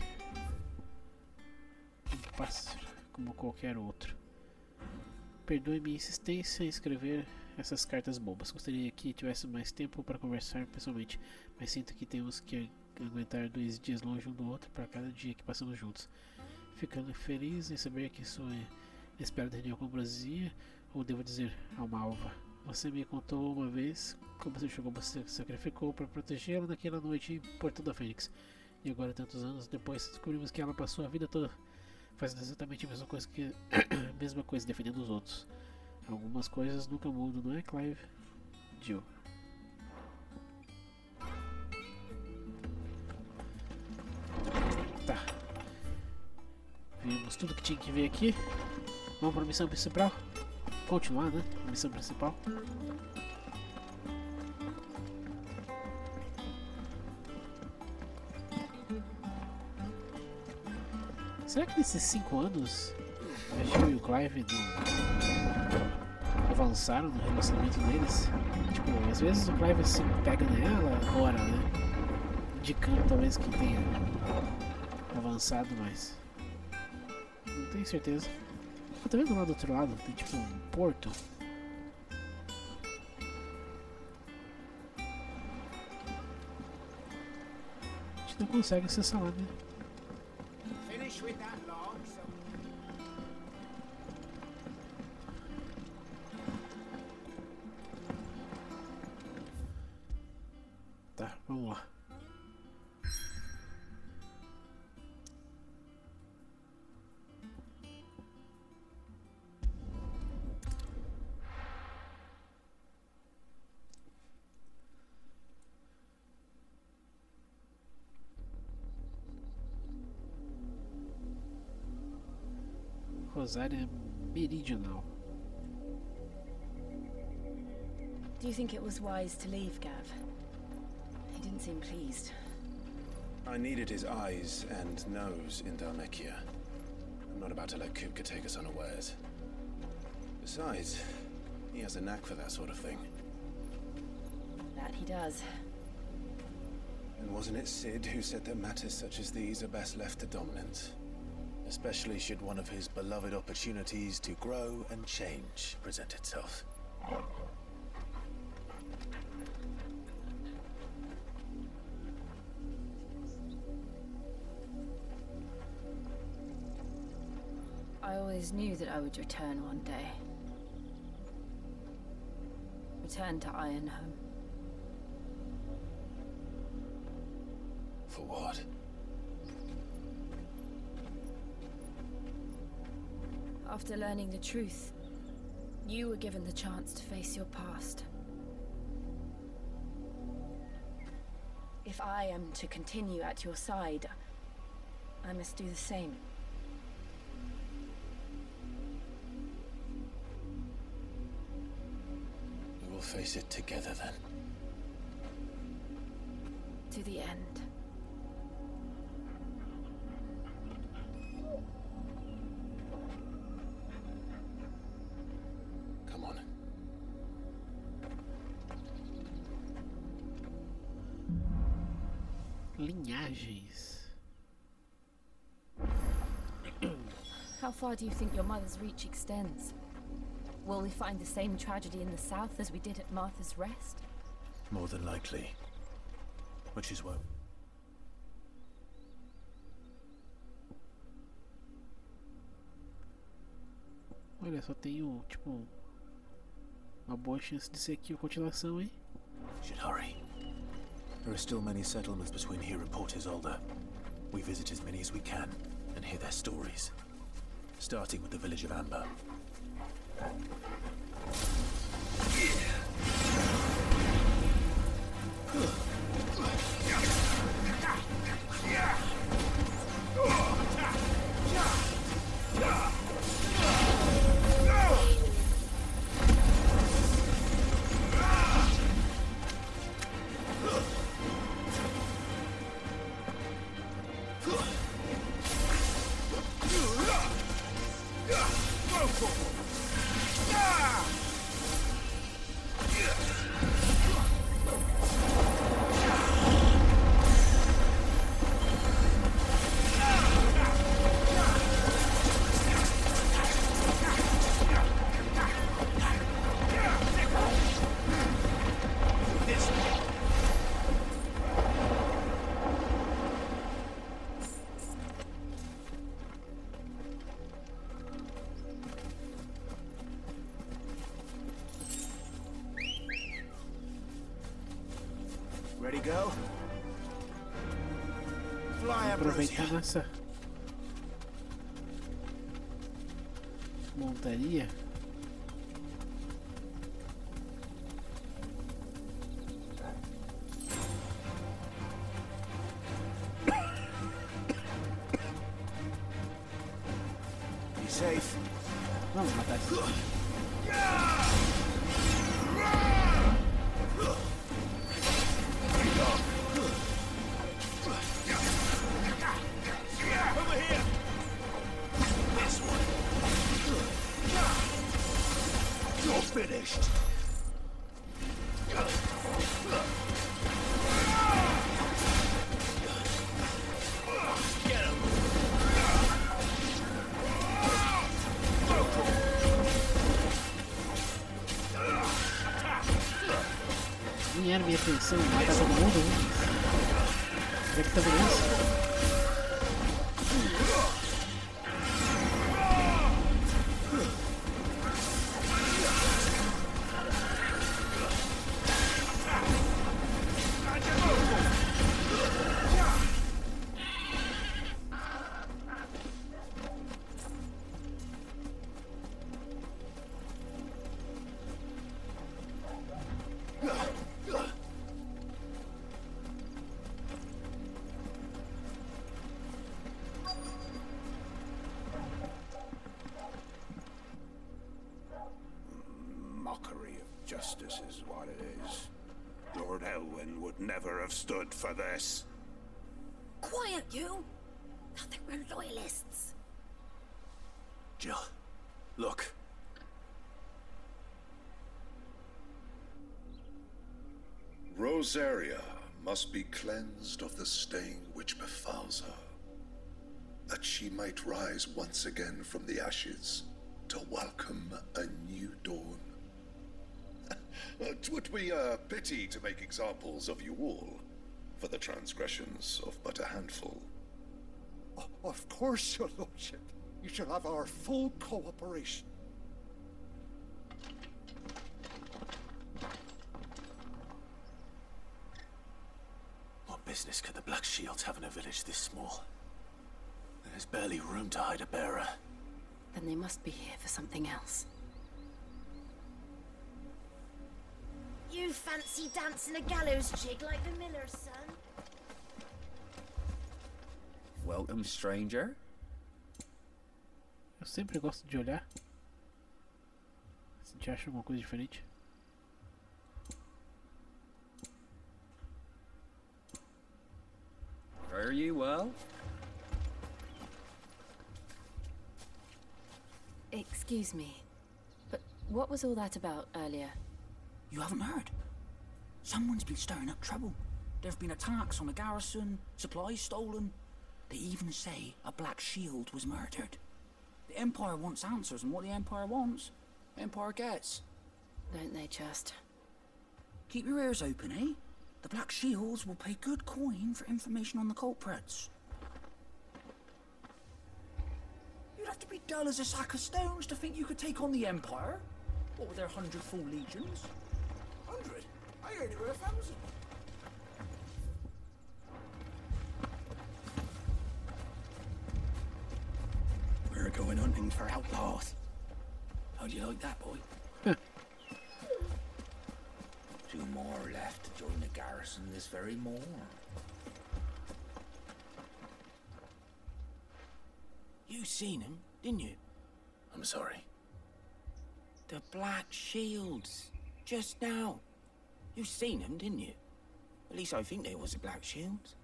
Um pássaro como qualquer outro. Perdoe minha insistência em escrever essas cartas bobas. Gostaria que tivesse mais tempo para conversar pessoalmente, mas sinto que temos que aguentar 2 dias longe um do outro para cada dia que passamos juntos. Ficando feliz em saber que sou inesperada reunião com Bruzia, ou devo dizer, alma alva. Você me contou uma vez como você sacrificou para protegê-la naquela noite em Porto da Fênix. E agora, tantos anos depois, descobrimos que ela passou a vida toda fazendo exatamente a mesma coisa, defendendo os outros. Algumas coisas nunca mudam, não é, Clive? Jill. Tá. Vimos tudo que tinha que ver aqui. Vamos para a missão principal? Continuar, né? A missão principal. Será que nesses 5 anos a Jill e o Clive avançaram no relacionamento deles? Tipo, às vezes o Clive se pega nela agora, né? Indicando talvez que tenha avançado, mas não tenho certeza. Eu tô vendo lá do outro lado, tem tipo um porto. A gente não consegue acessar lá, né? Finish with that log, Tá, vamos lá. Rosária Meridional. Do you think it was wise to leave, Gav? He didn't seem pleased. I needed his eyes and nose in Dhalmekia. I'm not about to let Kupka take us unawares. Besides, he has a knack for that sort of thing. That he does. And wasn't it Sid who said that matters such as these are best left to dominance? Especially should one of his beloved opportunities to grow and change present itself. I always knew that I would return one day. Return to Ironhome. For what? After learning the truth, you were given the chance to face your past. If I am to continue at your side, I must do the same. We will face it together then. To the end. Come on. Linhagens. How far do you think your mother's reach extends? Will we find the same tragedy in the south as we did at Martha's Rest? More than likely. Which is what? Olha, só tenho, tipo, uma boa chance de ser aqui a continuação, hein? Should hurry. There are still many settlements between here and Port Isolde. We visit as many as we can and hear their stories. Starting with the village of Amber. Ready, go? Fly, Aproveitando essa montaria. Be safe. Vamos matar esse. Finished. Nem era minha intenção matar todo mundo, né? Será que tá vendo isso? Mockery of justice is what it is. Lord Elwyn would never have stood for this. Quiet, you! Nothing, we're loyalists. Jill, look. Rosaria must be cleansed of the stain which befouls her, that she might rise once again from the ashes to welcome a new dawn. 'Twould be a pity to make examples of you all, for the transgressions of but a handful. Of course, your lordship. You shall have our full cooperation. What business could the Black Shields have in a village this small? There's barely room to hide a bearer. Then they must be here for something else. You fancy dancing a gallows jig like the miller's son? Welcome, stranger. Eu sempre gosto de olhar se a gente acha alguma coisa diferente. Fare you well? Excuse me, but what was all that about earlier? You haven't heard? Someone's been stirring up trouble. There have been attacks on the garrison, supplies stolen. They even say a Black Shield was murdered. The Empire wants answers, and what the Empire wants, the Empire gets. Don't they just? Keep your ears open, eh? The Black Shields will pay good coin for information on the culprits. You'd have to be dull as a sack of stones to think you could take on the Empire. What with their 100 full legions? 100? I heard it were 1,000. We're going hunting for outlaws. How do you like that, boy? 2 more left to join the garrison this very morn. You seen him, didn't you? I'm sorry. The Black Shields. Just now. You seen them, didn't you? At least I think they was a Black Shields.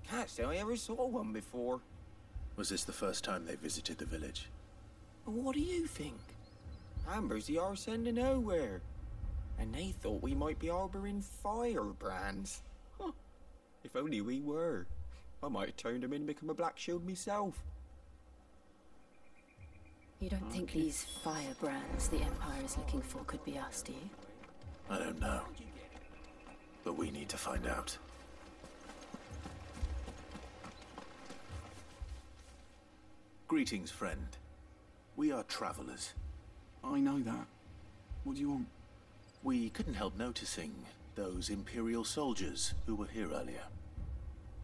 Can't say I ever saw one before. Was this the first time they visited the village? What do you think? Amber's the arse end of nowhere. And they thought we might be harbouring firebrands. Huh. If only we were. I might have turned them in and become a Black Shield myself. You don't think these firebrands the Empire is looking for could be us, do you? I don't know. But we need to find out. Greetings, friend. We are travelers. I know that. What do you want? We couldn't help noticing those Imperial soldiers who were here earlier.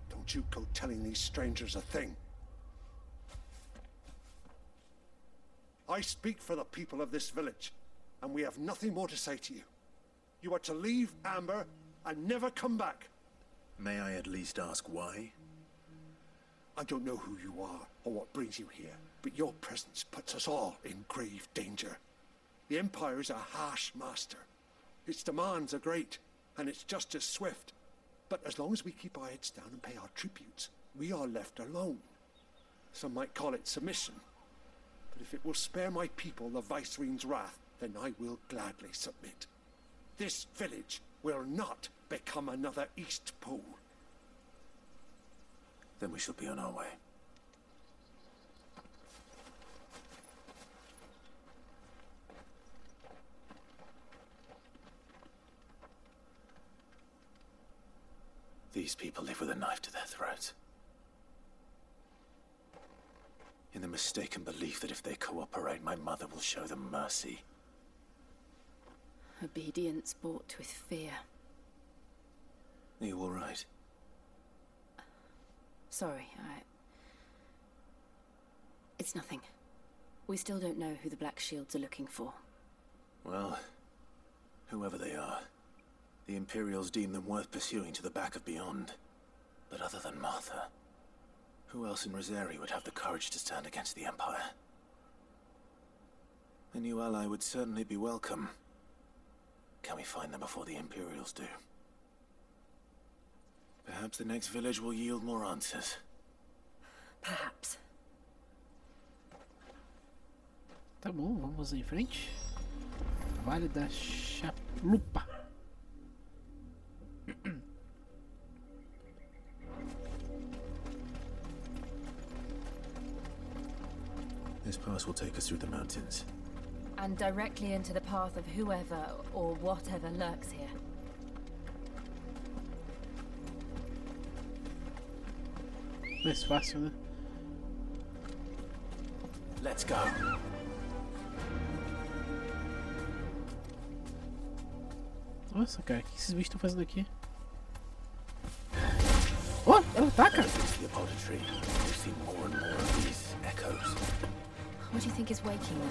Don't you go telling these strangers a thing. I speak for the people of this village, and we have nothing more to say to you. You are to leave Amber and never come back. May I at least ask why? I don't know who you are or what brings you here, but your presence puts us all in grave danger. The Empire is a harsh master. Its demands are great, and its justice swift. But as long as we keep our heads down and pay our tributes, we are left alone. Some might call it submission. But if it will spare my people the Viceroy's wrath, then I will gladly submit. This village will not become another East Pole. Then we shall be on our way. These people live with a knife to their throats. In the mistaken belief that if they cooperate, my mother will show them mercy. Obedience bought with fear. Are you all right? Sorry, It's nothing. We still don't know who the Black Shields are looking for. Well, whoever they are, the Imperials deem them worth pursuing to the back of beyond. But other than Martha, who else in Rosari would have the courage to stand against the Empire? A new ally would certainly be welcome. Can we find them before the Imperials do? Perhaps the next village will yield more answers. Perhaps. Tá bom, vamos em frente. Vale da Chalupa. This pass will take us through the mountains. And directly into the path of whoever or whatever lurks here. Mais fácil, né? Let's go. Nossa, cara, o que esses bichos estão fazendo aqui? Oh, ela ataca! What do you think is waking them?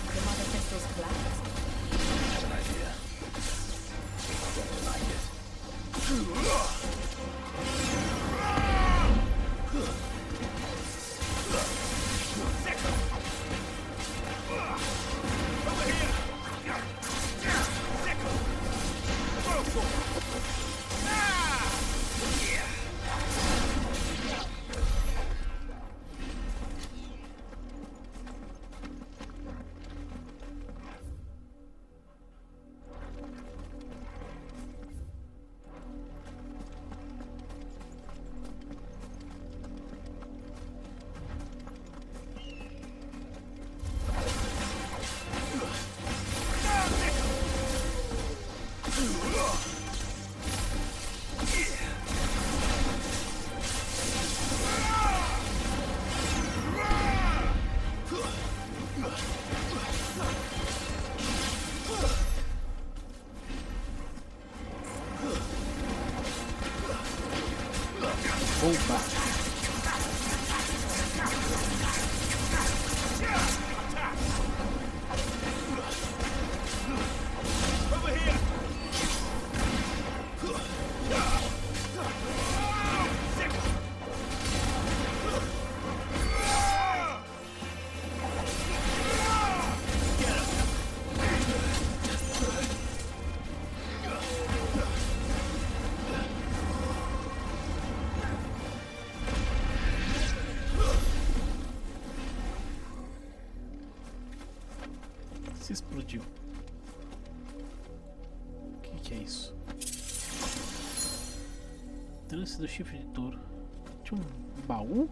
The mother crystals collapsed? I have an idea. I don't like it. Se explodiu. O que é isso? Trânsito do chifre de touro. Tinha um baú?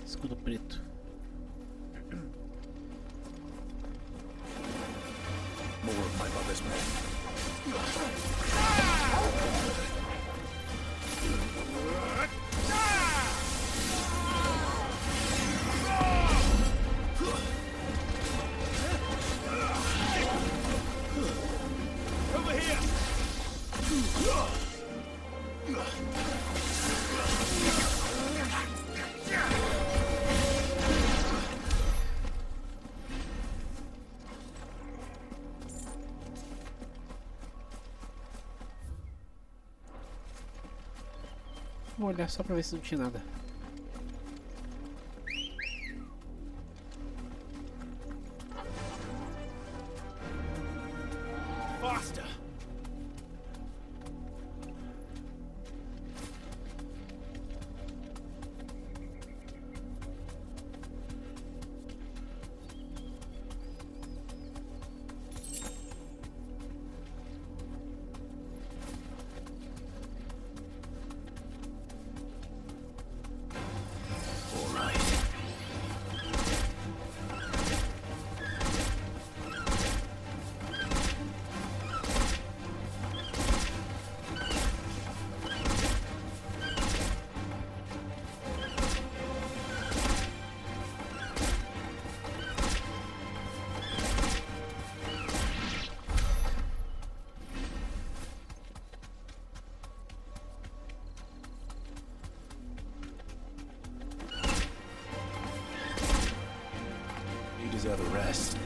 Escudo preto. More of my mother's men. Over here! Vou olhar só pra ver se não tinha nada. Faster! Deserve a rest.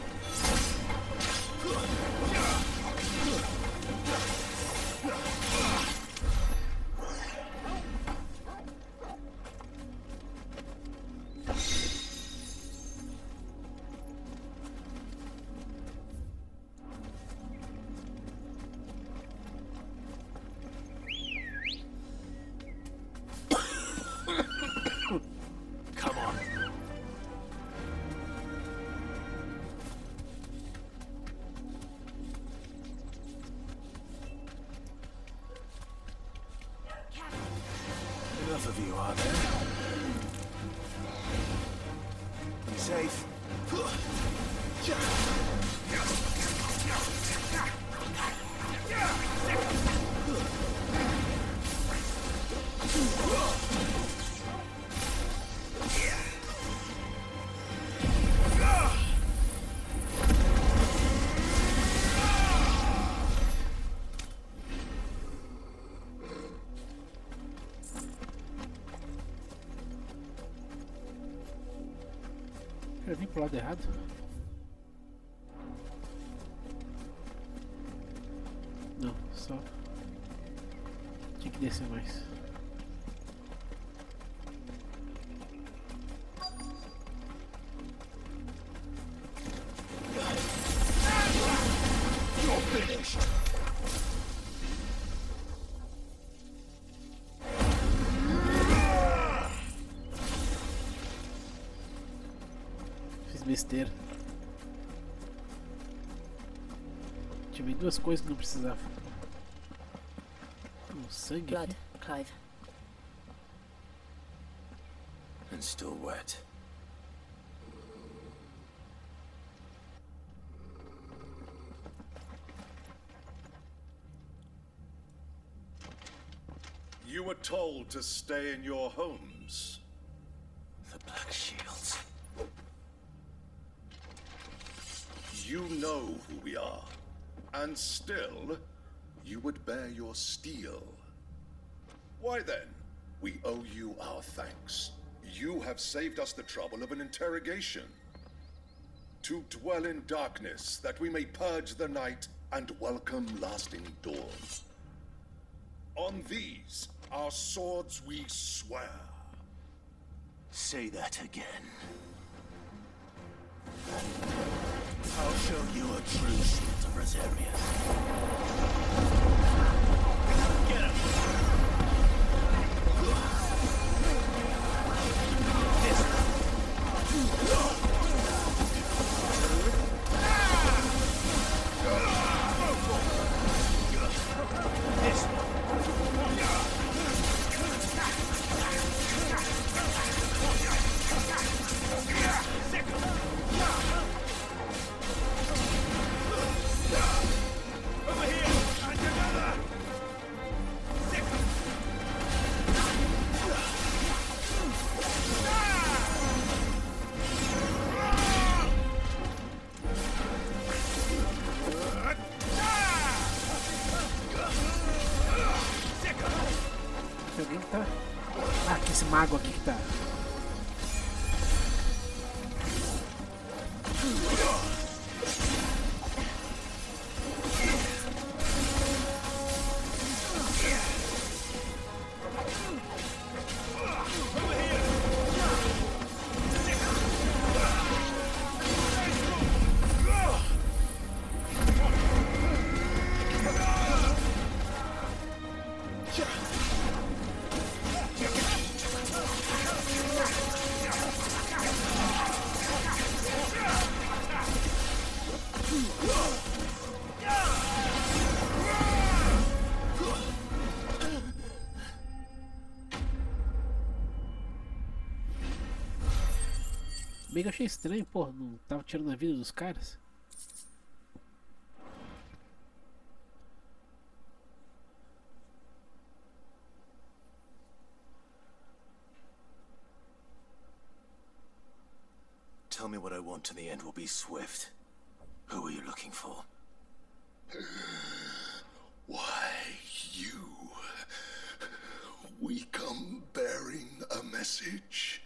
Come on. Enough of you, are there? Be safe. Eu vim pro lado errado. Não, só tinha que descer mais. You're finished. Besteira. Tive duas coisas que não precisava. Sangue. Blood, Clive. And still wet. You were told to stay in your homes. The Black Shields. You know who we are, and still, you would bear your steel. Why then, we owe you our thanks. You have saved us the trouble of an interrogation. To dwell in darkness, that we may purge the night and welcome lasting dawn. On these, our swords we swear. Say that again. I'll show you a true shield of Rosaria. Get him! que alguém tá... Ah, que esse mago aqui que tá... Bem que eu achei estranho, pô, não tava tirando a vida dos caras. Tell me what I want and the end will be swift. Who are you looking for? Why, you. We come bearing a message.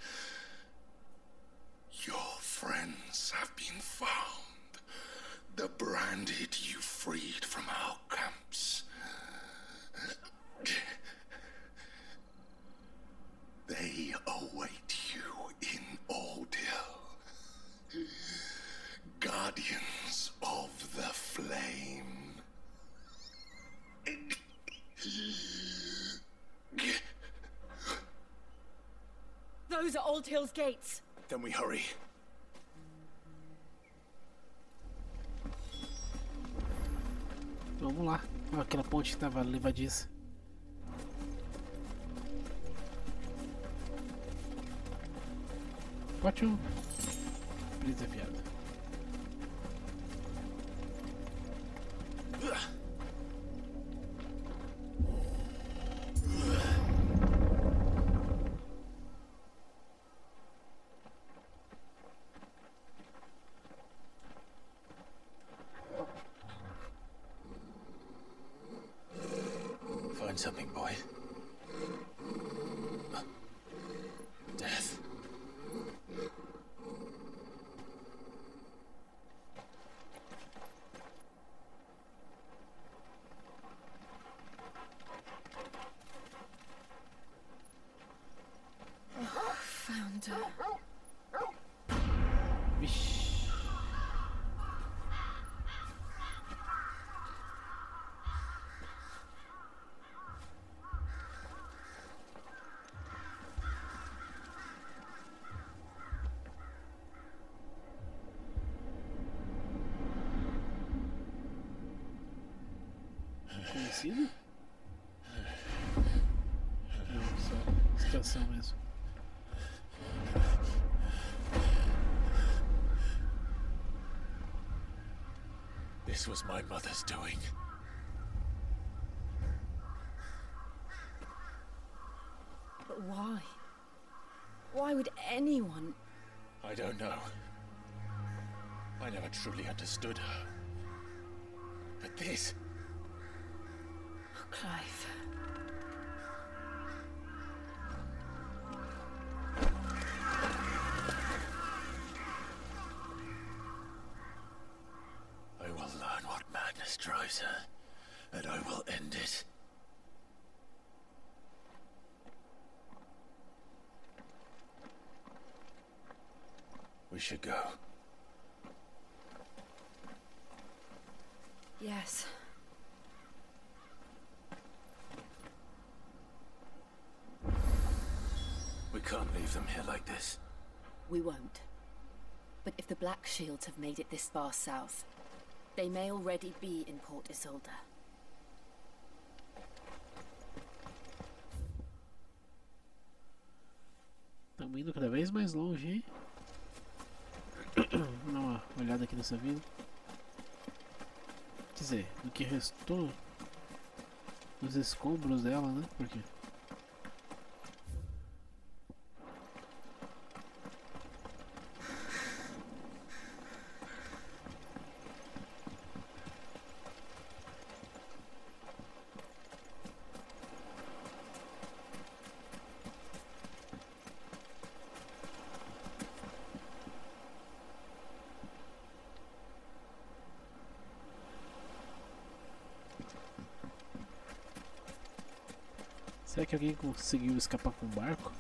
Your friends have been found. The branded you freed from our camps. They await you in Aldil. Guardians of the Flame. Those are Old Hill's gates. Then we hurry. Vamos lá. Ó, aquela ponte que tava levadiça. Ótimo. Desafiado. Find something, boy. Death. Found her. Vixe. Conhecido? Não, só situação mesmo. This was my mother's doing. But why? Why would anyone... I don't know. I never truly understood her. But this... Oh, Clive. I will learn what madness drives her, and I will end it. We should go. Yes. We can't leave them here like this. We won't. But if the Black Shields have made it this far south, they may already be in Port Isolde. Estamos indo cada vez mais longe, hein? Vou dar uma olhada aqui nessa vila. Quer dizer, no que restou dos escombros dela, né? Por quê? Será que alguém conseguiu escapar com o barco?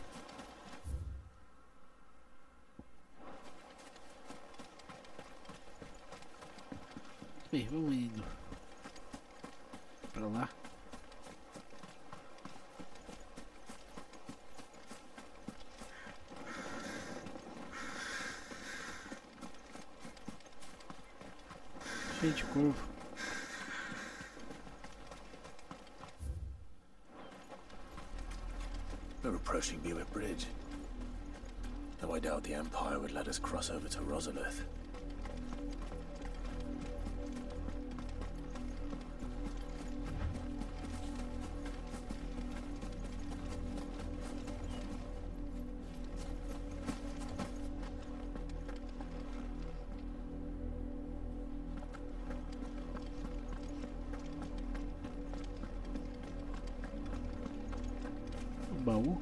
Bem, vamos indo pra lá. Cheio de corvo. We're approaching Buick Bridge. Though I doubt the Empire would let us cross over to Rosalith. Baú.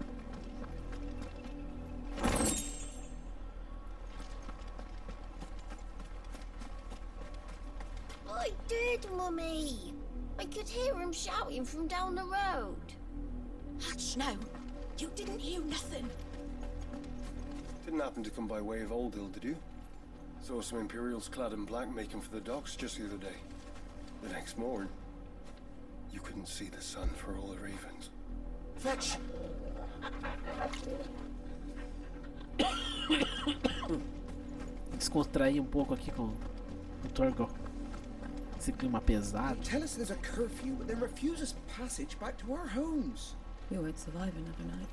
I did, Mummy. I could hear him shouting from down the road. Hush now. You didn't hear nothing. Didn't happen to come by way of Oldhill, did you? Saw some Imperials clad in black making for the docks just the other day. The next morning, you couldn't see the sun for all the ravens. Fetch! Descontrair pouco aqui com o Torgal. Esse clima pesado. Tell us there's a curfew, but then refuse us passage back to our homes. We won't survive another night.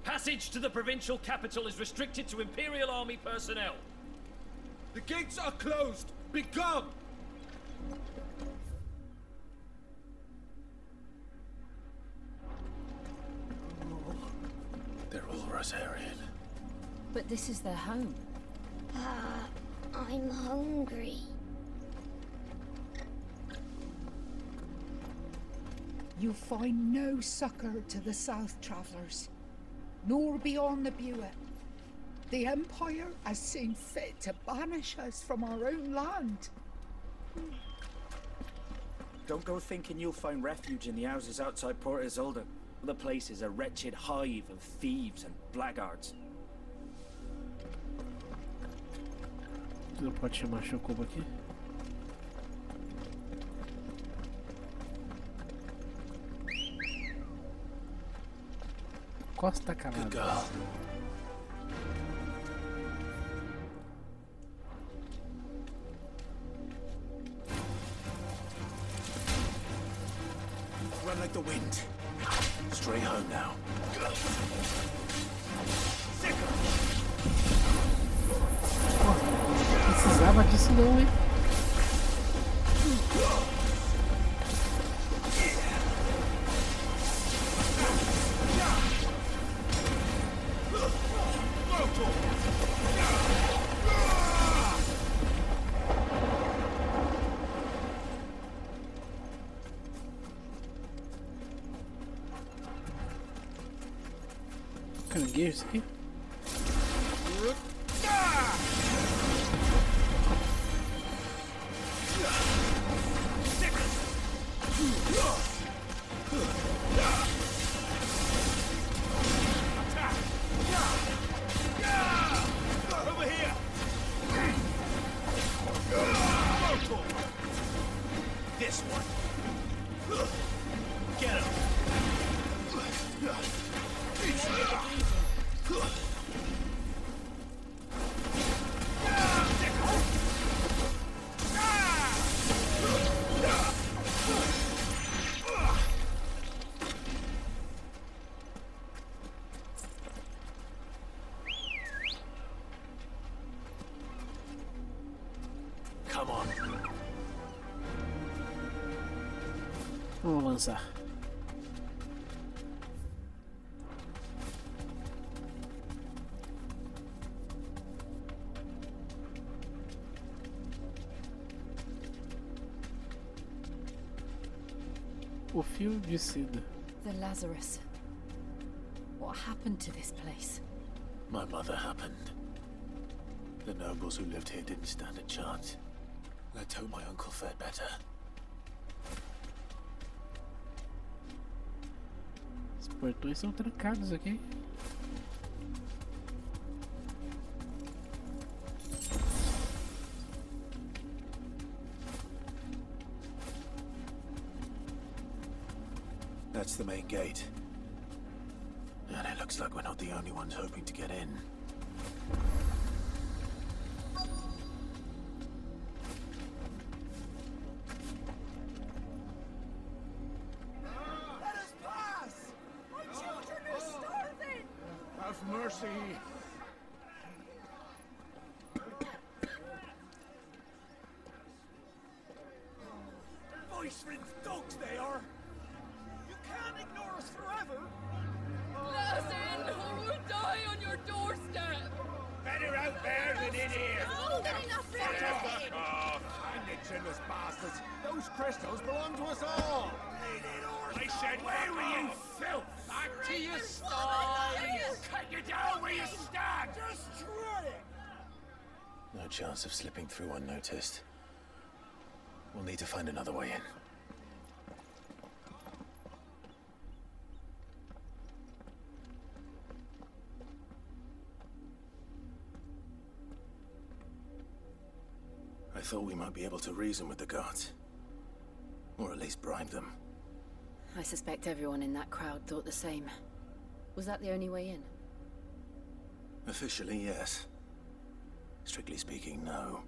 Passage to the provincial capital is restricted to Imperial Army personnel. The gates are closed. Be gone! They're all Rosarian. But this is their home. I'm hungry. You find no succor to the south travellers, nor beyond the Buet. The Empire has seen fit to banish us from our own land. Don't go thinking you'll find refuge in the houses outside Port Isolde. The place is a wretched hive of thieves and blackguards. Não pode chamar Chocobo aqui. Costa calada. Run like the wind. Stray home now. Precisava disso não, hein? Caranguejo isso aqui? Vamos lançar. O fio de seda. The Lazarus. What happened to this place? My mother happened. The nobles who lived here didn't stand a chance. Let's hope my uncle fared better. portões são trancados aqui. That's the main gate. And it looks like we're not the only ones hoping to get in. Let us pass! My children are starving! Have mercy! Voice-rinsed dogs they are! You can't ignore us forever! Let us in, or we'll die on your doorstep! Better out there than in here! Oh, they're enough for everything! Oh, And the chinless bastards! Those crystals belong to us all! I said, where were you, filth? Back to your stalls! Cut you down where you stand! Destroy it! No chance of slipping through unnoticed. We'll need to find another way in. I thought we might be able to reason with the guards. Or at least bribe them. I suspect everyone in that crowd thought the same. Was that the only way in? Officially, yes. Strictly speaking, no.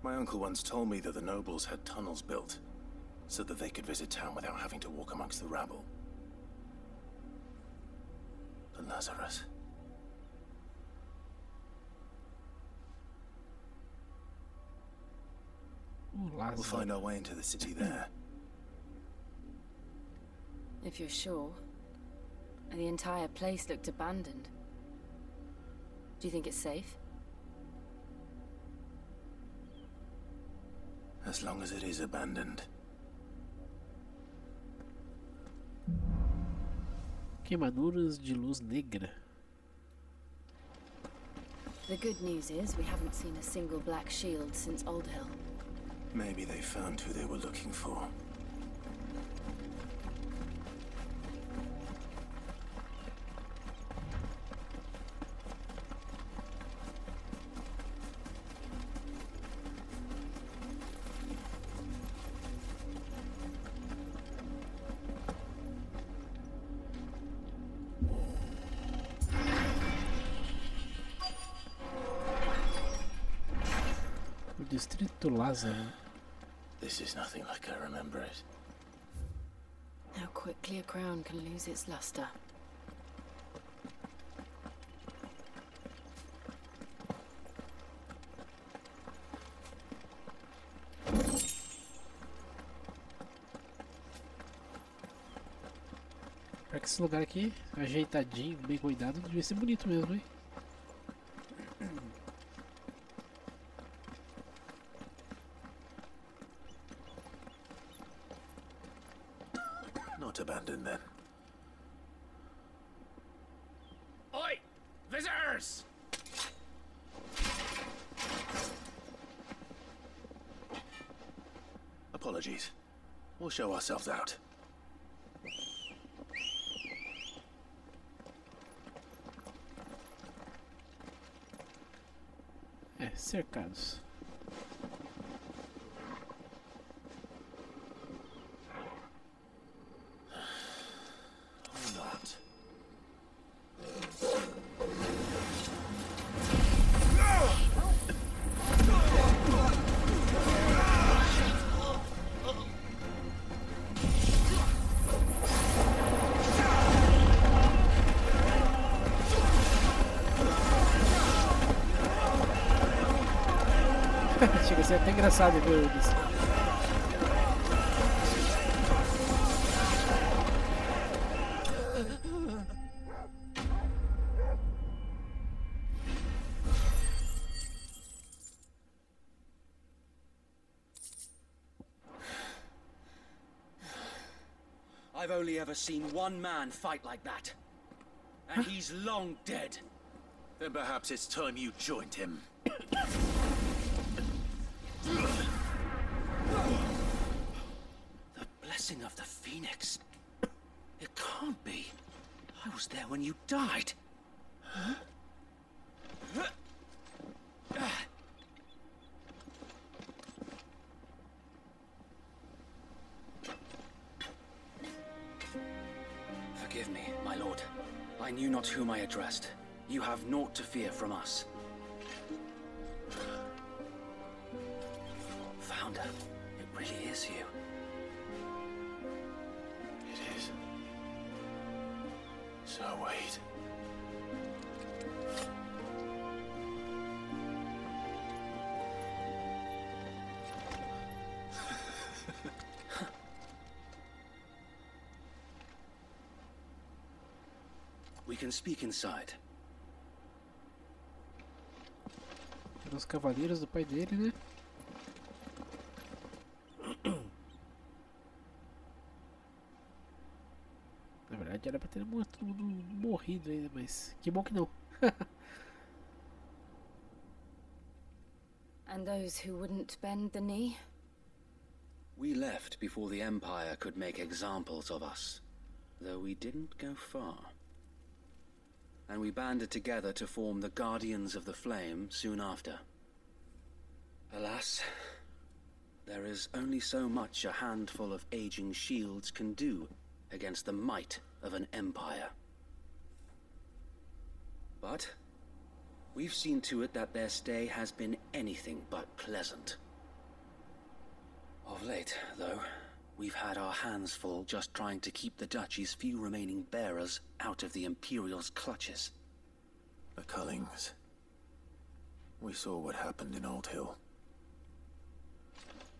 My uncle once told me that the nobles had tunnels built, so that they could visit town without having to walk amongst the rabble. But Lazarus... We'll find our way into the city there. If you're sure. The entire place looked abandoned. Do you think it's safe? As long as it is abandoned. Queimaduras de luz negra. The good news is we haven't seen a single black shield since Old Hill. Maybe they found who they were looking for. O Distrito Lázaro. This is nothing like I remember it. How quickly a crown can lose its luster. Pra que esse lugar aqui, ajeitadinho, bem cuidado, devia ser bonito mesmo, hein? Not abandoned then. Oi! Visitors! Apologies. We'll show ourselves out. Cercados. Or not. Chega a ser até engraçado ver isso. I've only ever seen one man fight like that. And he's long dead. Then perhaps it's time you joined him. The blessing of the Phoenix. It can't be. I was there when you died. Huh? Forgive me, my lord. I knew not whom I addressed. You have naught to fear from us. Founder, it really is you. It is. So wait. We can speak inside. Eram os cavaleiros do pai dele, né? Na verdade era pra ter todo mundo morrido ainda, mas que bom que não. And those who wouldn't bend the knee? We left before the Empire could make examples of us, though we didn't go far. And we banded together to form the Guardians of the Flame soon after. Alas, there is only so much a handful of aging shields can do against the might of an empire. But we've seen to it that their stay has been anything but pleasant. Of late, though, we've had our hands full just trying to keep the Duchy's few remaining bearers out of the Imperial's clutches. The Cullings. We saw what happened in Old Hill.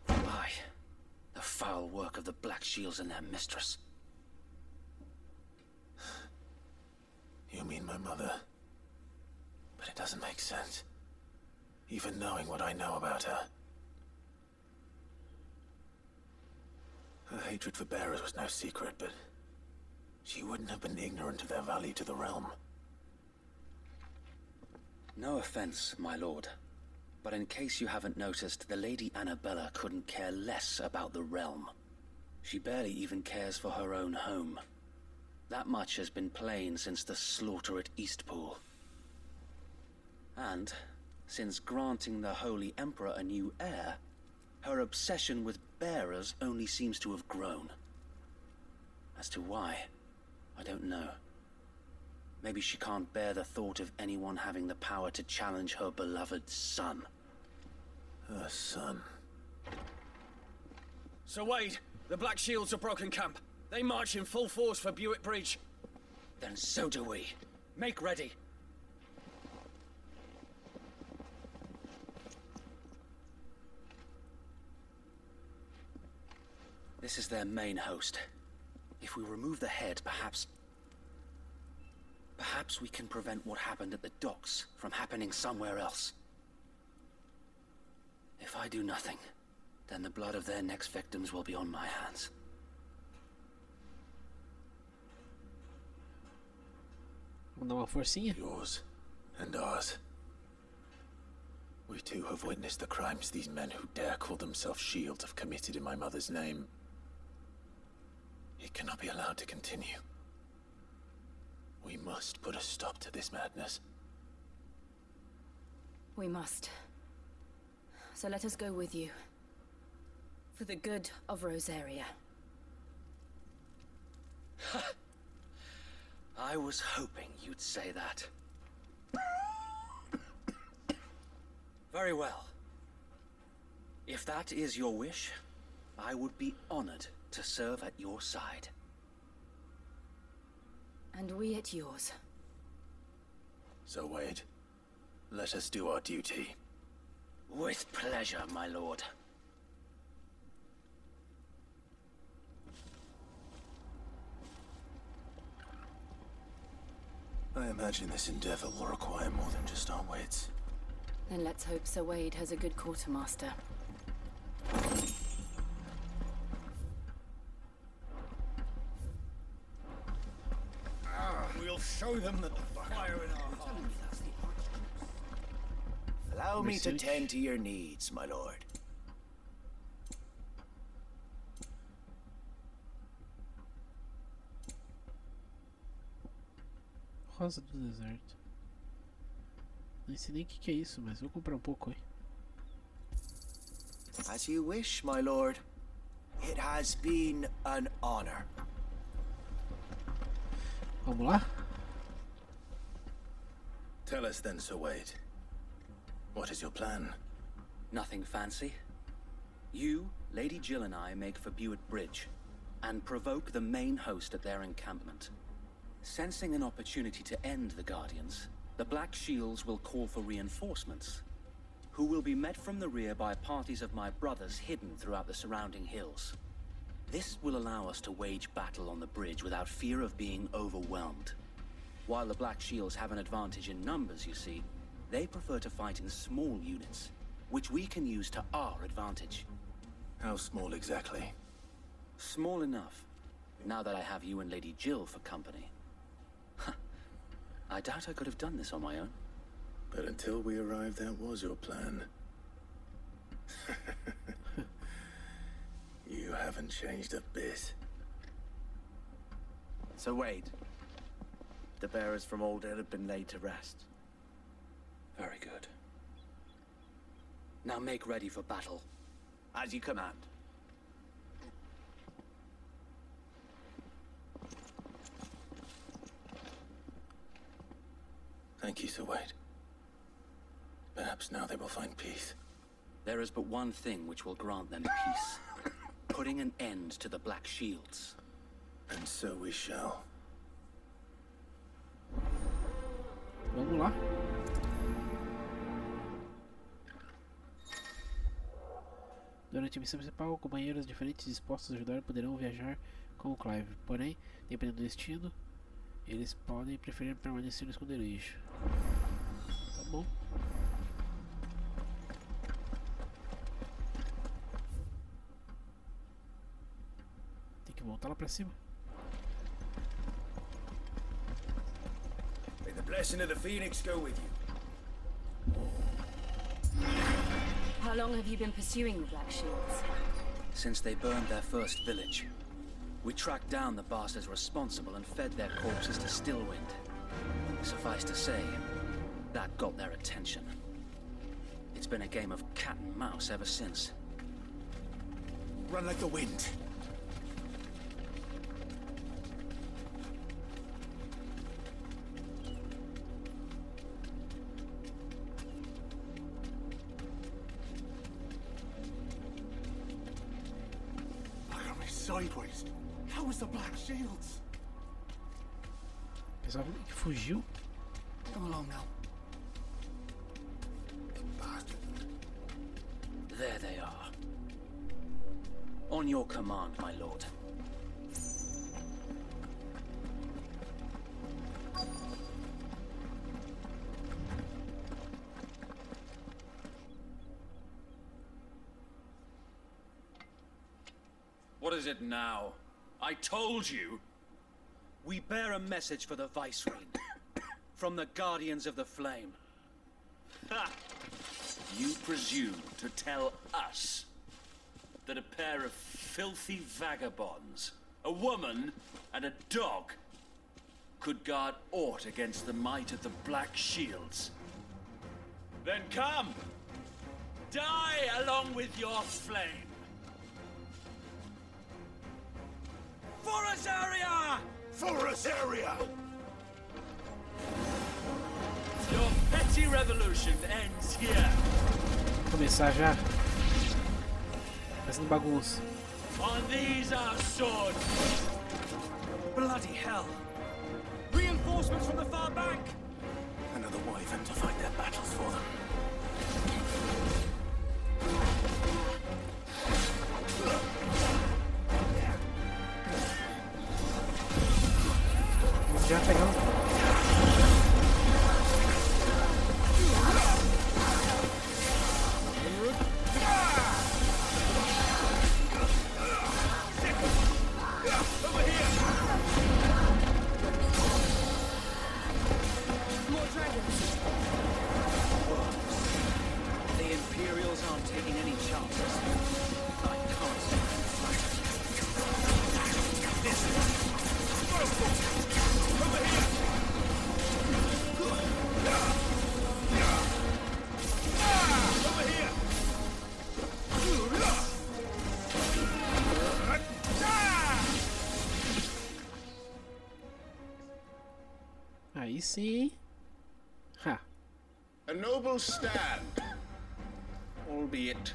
Aye, the foul work of the Black Shields and their mistress. You mean my mother? But it doesn't make sense. Even knowing what I know about her. Her hatred for bearers was no secret, but she wouldn't have been ignorant of their value to the realm. No offense, my lord, but in case you haven't noticed, the Lady Annabella couldn't care less about the realm. She barely even cares for her own home. That much has been plain since the slaughter at Eastpool. And, since granting the Holy Emperor a new heir, her obsession with bearers only seems to have grown. As to why, I don't know. Maybe she can't bear the thought of anyone having the power to challenge her beloved son. Her son? Sir Wade, the Black Shields have broken camp. They march in full force for Buick Bridge. Then so do we. Make ready. This is their main host. If we remove the head, perhaps we can prevent what happened at the docks from happening somewhere else. If I do nothing, then the blood of their next victims will be on my hands. Vamos dar uma forcinha? Yours and ours. We too have witnessed the crimes these men who dare call themselves shields have committed in my mother's name. It cannot be allowed to continue. We must put a stop to this madness. We must. So let us go with you. For the good of Rosaria. I was hoping you'd say that. Very well. If that is your wish, I would be honored to serve at your side. And we at yours. So Wade, let us do our duty. With pleasure, my lord. I imagine this endeavor will require more than just our wits. Then let's hope Sir Wade has a good quartermaster. We'll show them that the fire in our hearts. Allow me to tend to your needs, my lord. rosa do deserto. Não sei nem o que é isso, mas vou comprar um pouco aí. As you wish, my lord. It has been an honor. Vamos lá? Tell us then, Sir Wade. What is your plan? Nothing fancy. You, Lady Jill and I make for Buett Bridge and provoke the main host at their encampment. Sensing an opportunity to end the Guardians, the Black Shields will call for reinforcements, who will be met from the rear by parties of my brothers hidden throughout the surrounding hills. This will allow us to wage battle on the bridge without fear of being overwhelmed. While the Black Shields have an advantage in numbers, you see, they prefer to fight in small units, which we can use to our advantage. How small exactly? Small enough, now that I have you and Lady Jill for company. I doubt I could have done this on my own. But until we arrived, that was your plan. You haven't changed a bit. So Wade, the bearers from Old Hill have been laid to rest. Very good. Now make ready for battle. As you command. Thank you, Sir Wade. Perhaps now they will find peace. There is but one thing which will grant them peace. Putting an end to the Black Shields. And so we shall. Vamos lá. Durante a missão principal, companheiros diferentes dispostos a ajudar poderão viajar com o Clive. Porém, dependendo do destino, eles podem preferir permanecer no esconderijo. Tá bom. Tem que voltar lá pra cima. May the blessing of the Phoenix go with you. How long have you been pursuing the Black Shields? Since they burned their first village. We tracked down the bastards responsible and fed their corpses to Stillwind. Suffice to say, that got their attention. It's been a game of cat and mouse ever since. Run like the wind. Look at me sideways. How was the Black Shields? Pensava que fugiu. Come along now. There they are. On your command, my lord. What is it now? I told you! We bear a message for the Viceroy. From the Guardians of the Flame. Ha! You presume to tell us that a pair of filthy vagabonds, a woman and a dog, could guard aught against the might of the Black Shields? Then come! Die along with your flame! For us area! For us area! Your petty revolution ends here. Começar já. Fazendo bagunça. On these our swords. Bloody hell! Reinforcements from the far bank. Another wyvern to fight their battles for them. Já pegamos. More dragons! The Imperials aren't taking any chances. I can't see them fight. This way! Over here! assim, hein? Ha. A noble stand, albeit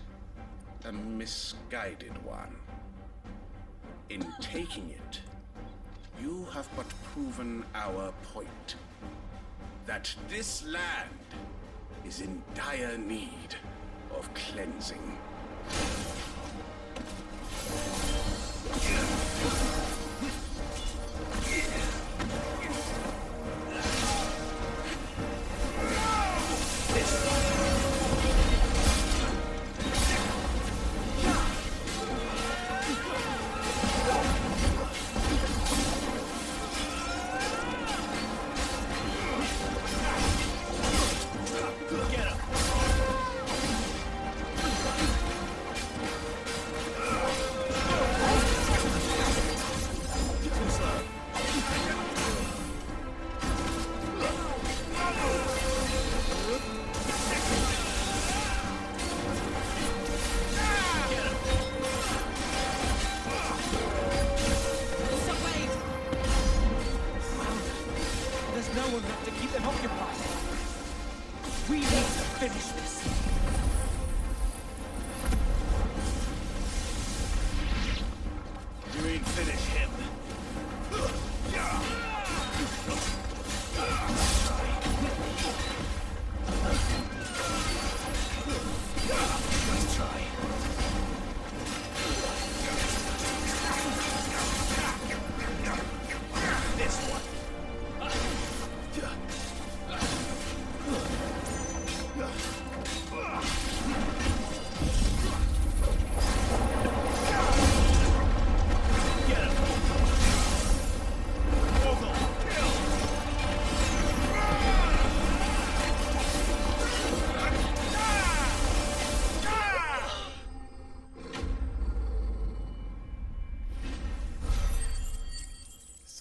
a misguided one. In taking it, you have but proven our point. That this land is in dire need of cleansing.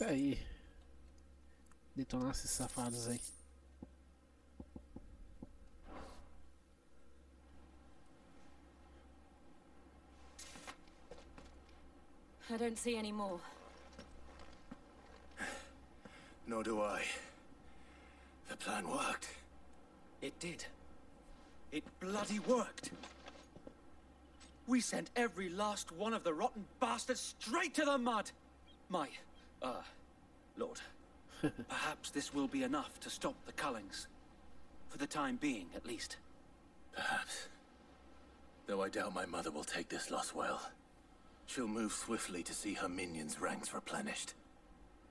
Isso aí. Detonar esses safados aí. I don't see any more. Nor do I. The plan worked. It did. It bloody worked. We sent every last one of the rotten bastards straight to the mud. My, Lord. Perhaps this will be enough to stop the Cullings. For the time being, at least. Perhaps. Though I doubt my mother will take this loss well. She'll move swiftly to see her minions' ranks replenished.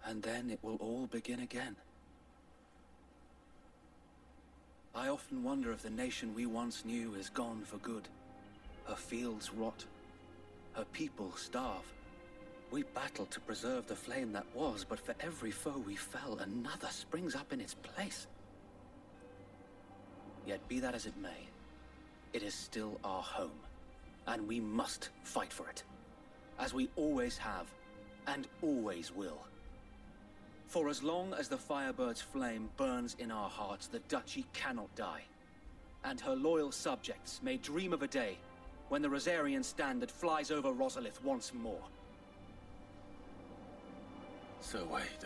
And then it will all begin again. I often wonder if the nation we once knew is gone for good. Her fields rot. Her people starve. We battled to preserve the flame that was, but for every foe we fell, another springs up in its place. Yet be that as it may, it is still our home, and we must fight for it. As we always have, and always will. For as long as the Firebird's flame burns in our hearts, the Duchy cannot die. And her loyal subjects may dream of a day when the Rosarian standard flies over Rosalith once more. So wait,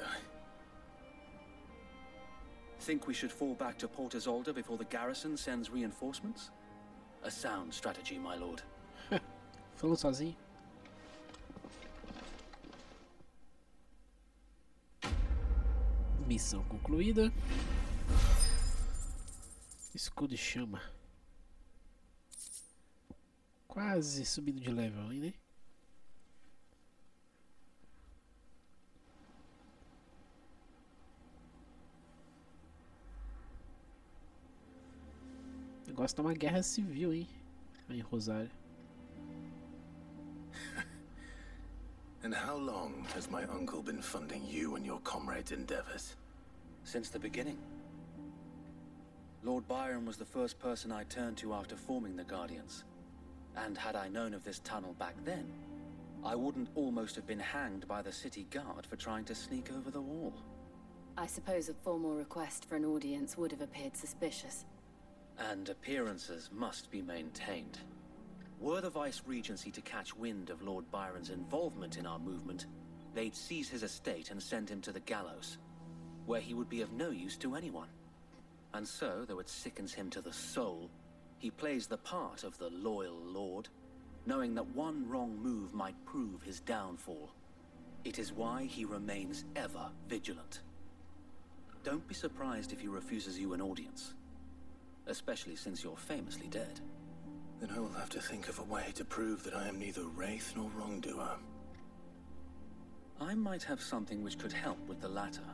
Think we should fall back to Port Isolde before the garrison sends reinforcements? A sound strategy, my lord. Falou sozinho. Missão concluída. Escudo de chama. Quase subindo de level, hein, né? O negócio tá uma guerra civil, hein? Aí em Rosário. And how long has my uncle been funding you and your comrades' endeavors? Since the beginning. Lord Byron was the first person I turned to after forming the Guardians. And had I known of this tunnel back then, I wouldn't almost have been hanged by the city guard for trying to sneak over the wall. I suppose a formal request for an audience would have appeared suspicious. And appearances must be maintained. Were the Vice-Regency to catch wind of Lord Byron's involvement in our movement, they'd seize his estate and send him to the gallows. where he would be of no use to anyone. And so, though it sickens him to the soul, he plays the part of the loyal lord, knowing that one wrong move might prove his downfall. It is why he remains ever vigilant. Don't be surprised if he refuses you an audience, especially since you're famously dead. Then I will have to think of a way to prove that I am neither wraith nor wrongdoer. I might have something which could help with the latter.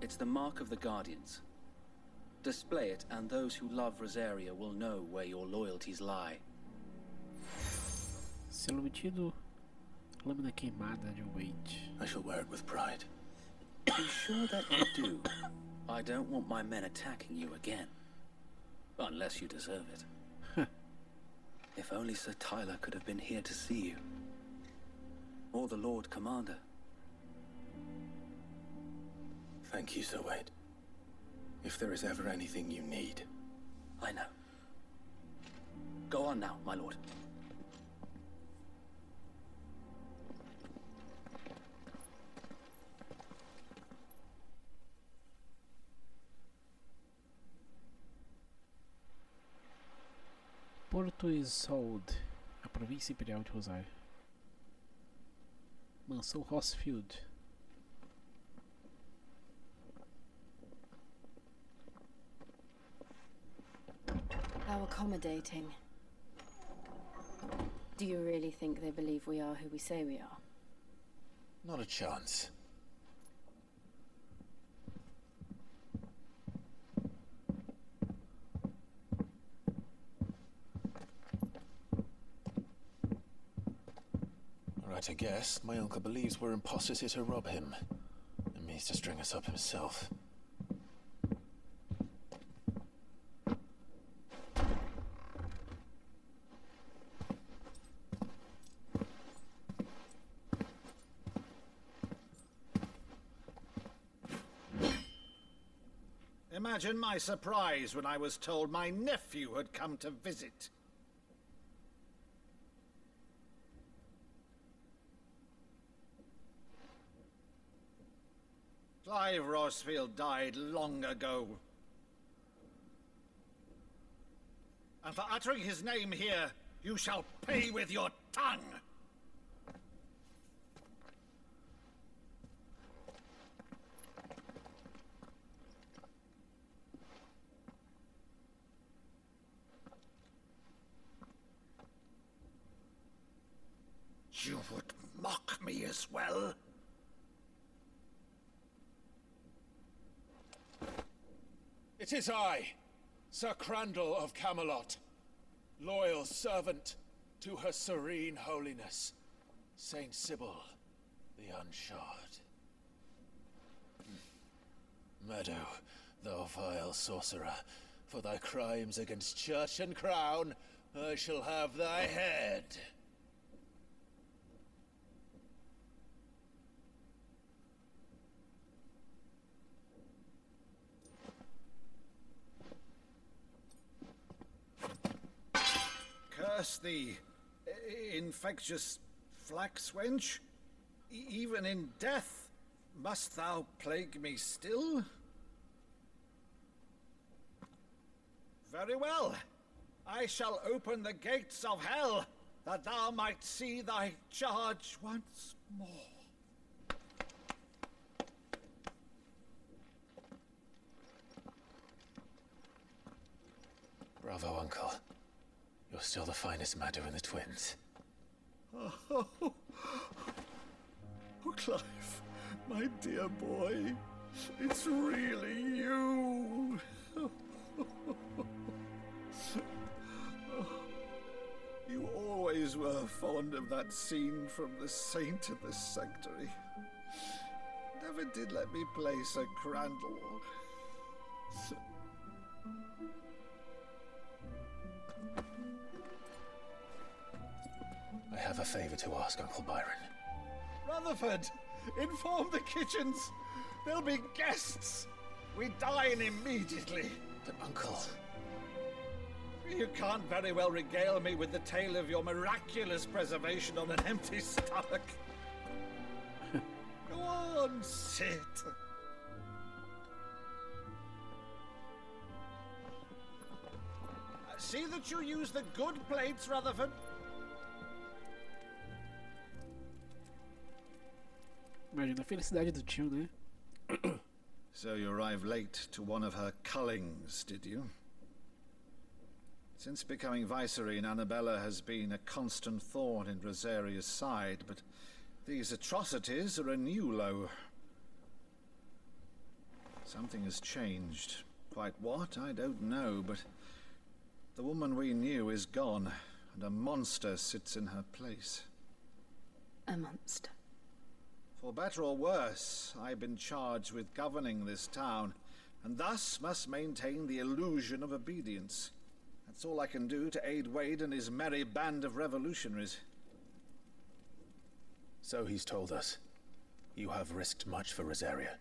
It's the mark of the Guardians. Display it, and those who love Rosaria will know where your loyalties lie. Selo metido, lâmina queimada de Wade. I shall wear it with pride. Be sure that you do. I don't want my men attacking you again. Unless you deserve it. If only Sir Tyler could have been here to see you. Or the Lord Commander. Thank you, Sir Wade. If there is ever anything you need. I know. Go on now, my lord. Porto Isolde, a província imperial de Rosário. Mansão Rossfield. How accommodating. Do you really think they believe we are who we say we are? Not a chance. Right, I guess. My uncle believes we're imposters here to rob him. And means to string us up himself. Imagine my surprise when I was told my nephew had come to visit. Clive Rossfield died long ago. And for uttering his name here, you shall pay with your tongue! You would mock me as well? It is I, Sir Crandall of Camelot, loyal servant to Her Serene Holiness, Saint Sybil the Unshod. Meadow, thou vile sorcerer, for thy crimes against church and crown, I shall have thy head. Curse thee, infectious flax wench. Even in death, must thou plague me still? Very well. I shall open the gates of hell, that thou might see thy charge once more. Bravo, Uncle. You're still the finest Meadow in the twins. Oh, Clive, my dear boy, it's really you. You always were fond of that scene from The Saint of the Sanctuary. Never did let me play Sir Crandall. I have a favor to ask, Uncle Byron. Rutherford, inform the kitchens. There'll be guests. We dine immediately. But, Uncle... You can't very well regale me with the tale of your miraculous preservation on an empty stomach. on, sit. See that you use the good plates, Rutherford. Imagina a felicidade do tio, né? So you arrived late to one of her cullings, did you? Since becoming Vicereine, Annabella has been a constant thorn in Rosaria's side, but these atrocities are a new low. Something has changed. Quite what, I don't know, but the woman we knew is gone, and a monster sits in her place. A monster. For better or worse, I've been charged with governing this town, and thus must maintain the illusion of obedience. That's all I can do to aid Wade and his merry band of revolutionaries. So he's told us. You have risked much for Rosaria.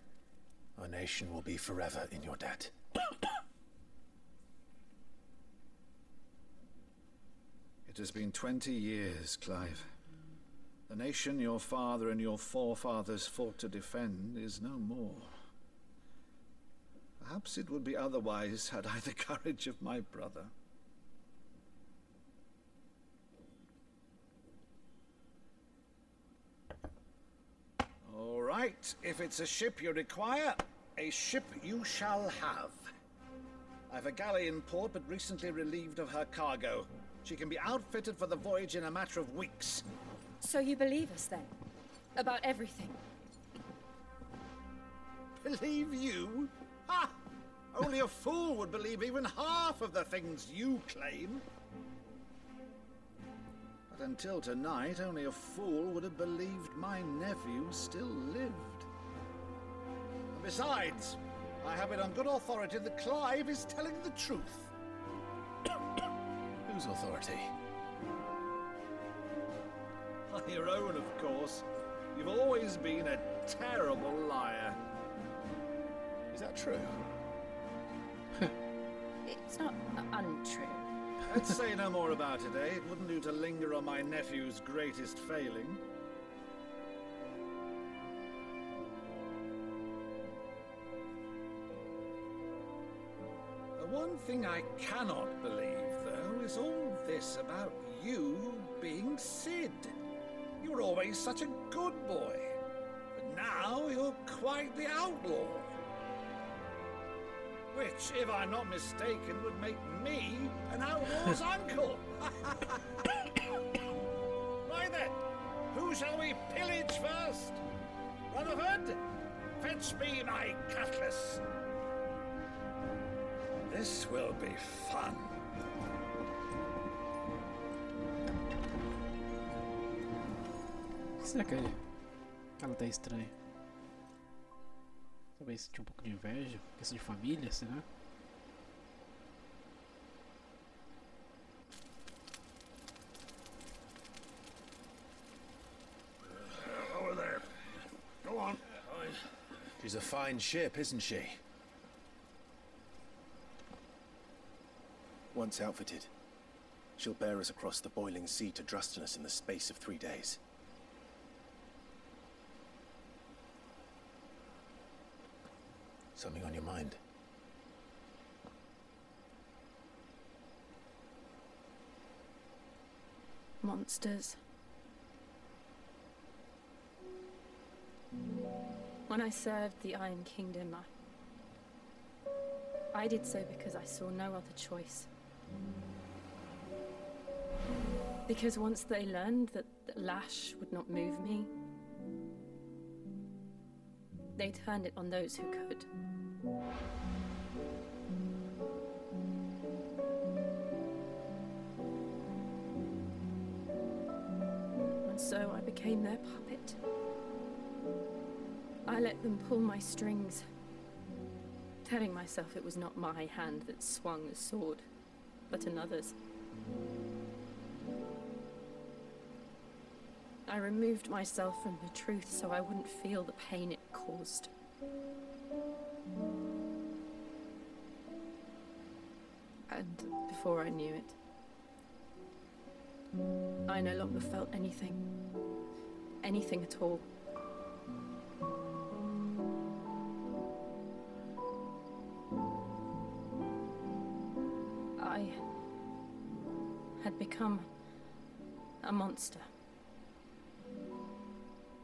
Our nation will be forever in your debt. It has been 20 years, Clive. The nation your father and your forefathers fought to defend is no more. Perhaps it would be otherwise had I the courage of my brother. All right, if it's a ship you require, a ship you shall have. I've a galley in port, but recently relieved of her cargo. She can be outfitted for the voyage in a matter of weeks. So you believe us then? About everything? Believe you? Ha! Only a fool would believe even half of the things you claim. But until tonight, only a fool would have believed my nephew still lived. And besides, I have it on good authority that Clive is telling the truth. Whose authority? Your own, of course. You've always been a terrible liar. Is that true? It's not untrue. Let's say no more about it, eh? It wouldn't do to linger on my nephew's greatest failing. The one thing I cannot believe, though, is all this about you being Sid. You were always such a good boy, but now you're quite the outlaw. Which, if I'm not mistaken, would make me an outlaw's uncle. Right then, who shall we pillage first? Rutherford, fetch me my cutlass. This will be fun. Será que ela tá estranha? Talvez tinha um pouco de inveja, questão de família, será? Over there. Go on. She's a fine ship, isn't she? Once outfitted, she'll bear us across the boiling sea to Drustinus in the space of 3 days. Something on your mind? Monsters. When I served the Iron Kingdom, I did so because I saw no other choice. Because once they learned that the lash would not move me, they turned it on those who could. And so I became their puppet. I let them pull my strings, telling myself it was not my hand that swung the sword, but another's. I removed myself from the truth so I wouldn't feel the pain it caused. And before I knew it, I no longer felt anything. Anything at all. had become a monster.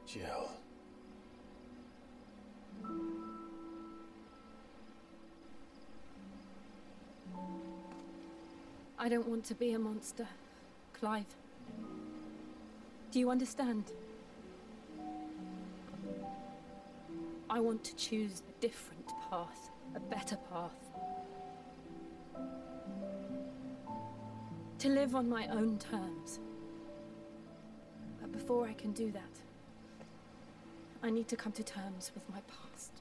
Jill. I don't want to be a monster, Clive. Do you understand? I want to choose a different path, a better path. To live on my own terms. But before I can do that, I need to come to terms with my past.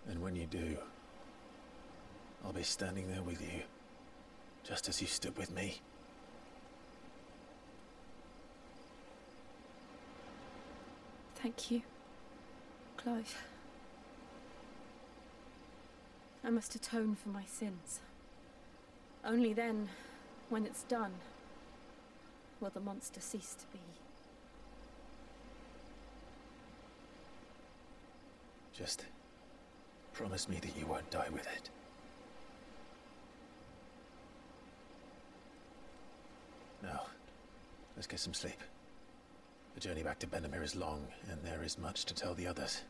And when you do, I'll be standing there with you, just as you stood with me. Thank you, Clive. I must atone for my sins. Only then, when it's done, will the monster cease to be. Just promise me that you won't die with it. Now, let's get some sleep. The journey back to Benamir is long, and there is much to tell the others.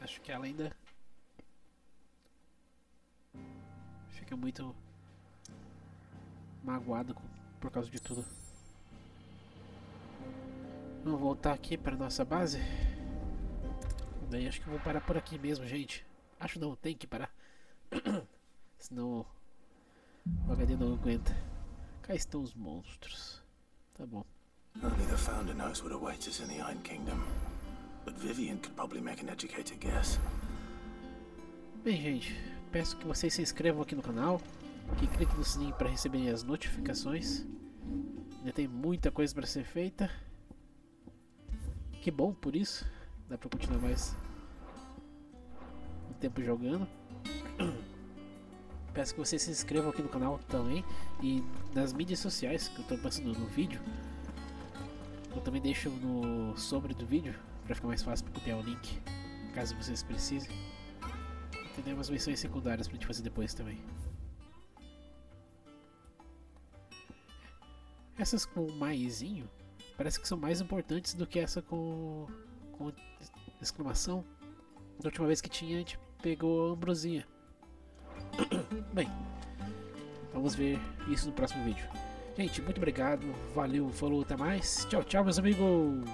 Acho que ela ainda fica muito magoada por causa de tudo. Vamos voltar aqui para nossa base. Daí acho que vou parar por aqui mesmo, gente. Acho não, tem que parar. Senão o HD não aguenta. Cá estão os monstros. Tá bom. Only the Founder knows what awaits us in the Iron Kingdom. But Vivian could probably make an educated guess. Bem, gente, peço que vocês se inscrevam aqui no canal, que cliquem no sininho para receberem as notificações. Ainda tem muita coisa para ser feita. Que bom por isso. Dá pra continuar mais um tempo jogando. Peço que vocês se inscrevam aqui no canal também. E nas mídias sociais que eu tô passando no vídeo, eu também deixo no sobre do vídeo, pra ficar mais fácil para copiar o link, caso vocês precisem. E tem umas missões secundárias pra gente fazer depois também. Essas com maisinho parece que são mais importantes do que essa com exclamação. Da última vez que tinha, a gente pegou a ambrosia. Bem, vamos ver isso no próximo vídeo. Gente, muito obrigado, valeu, falou, até mais. Tchau, tchau, meus amigos.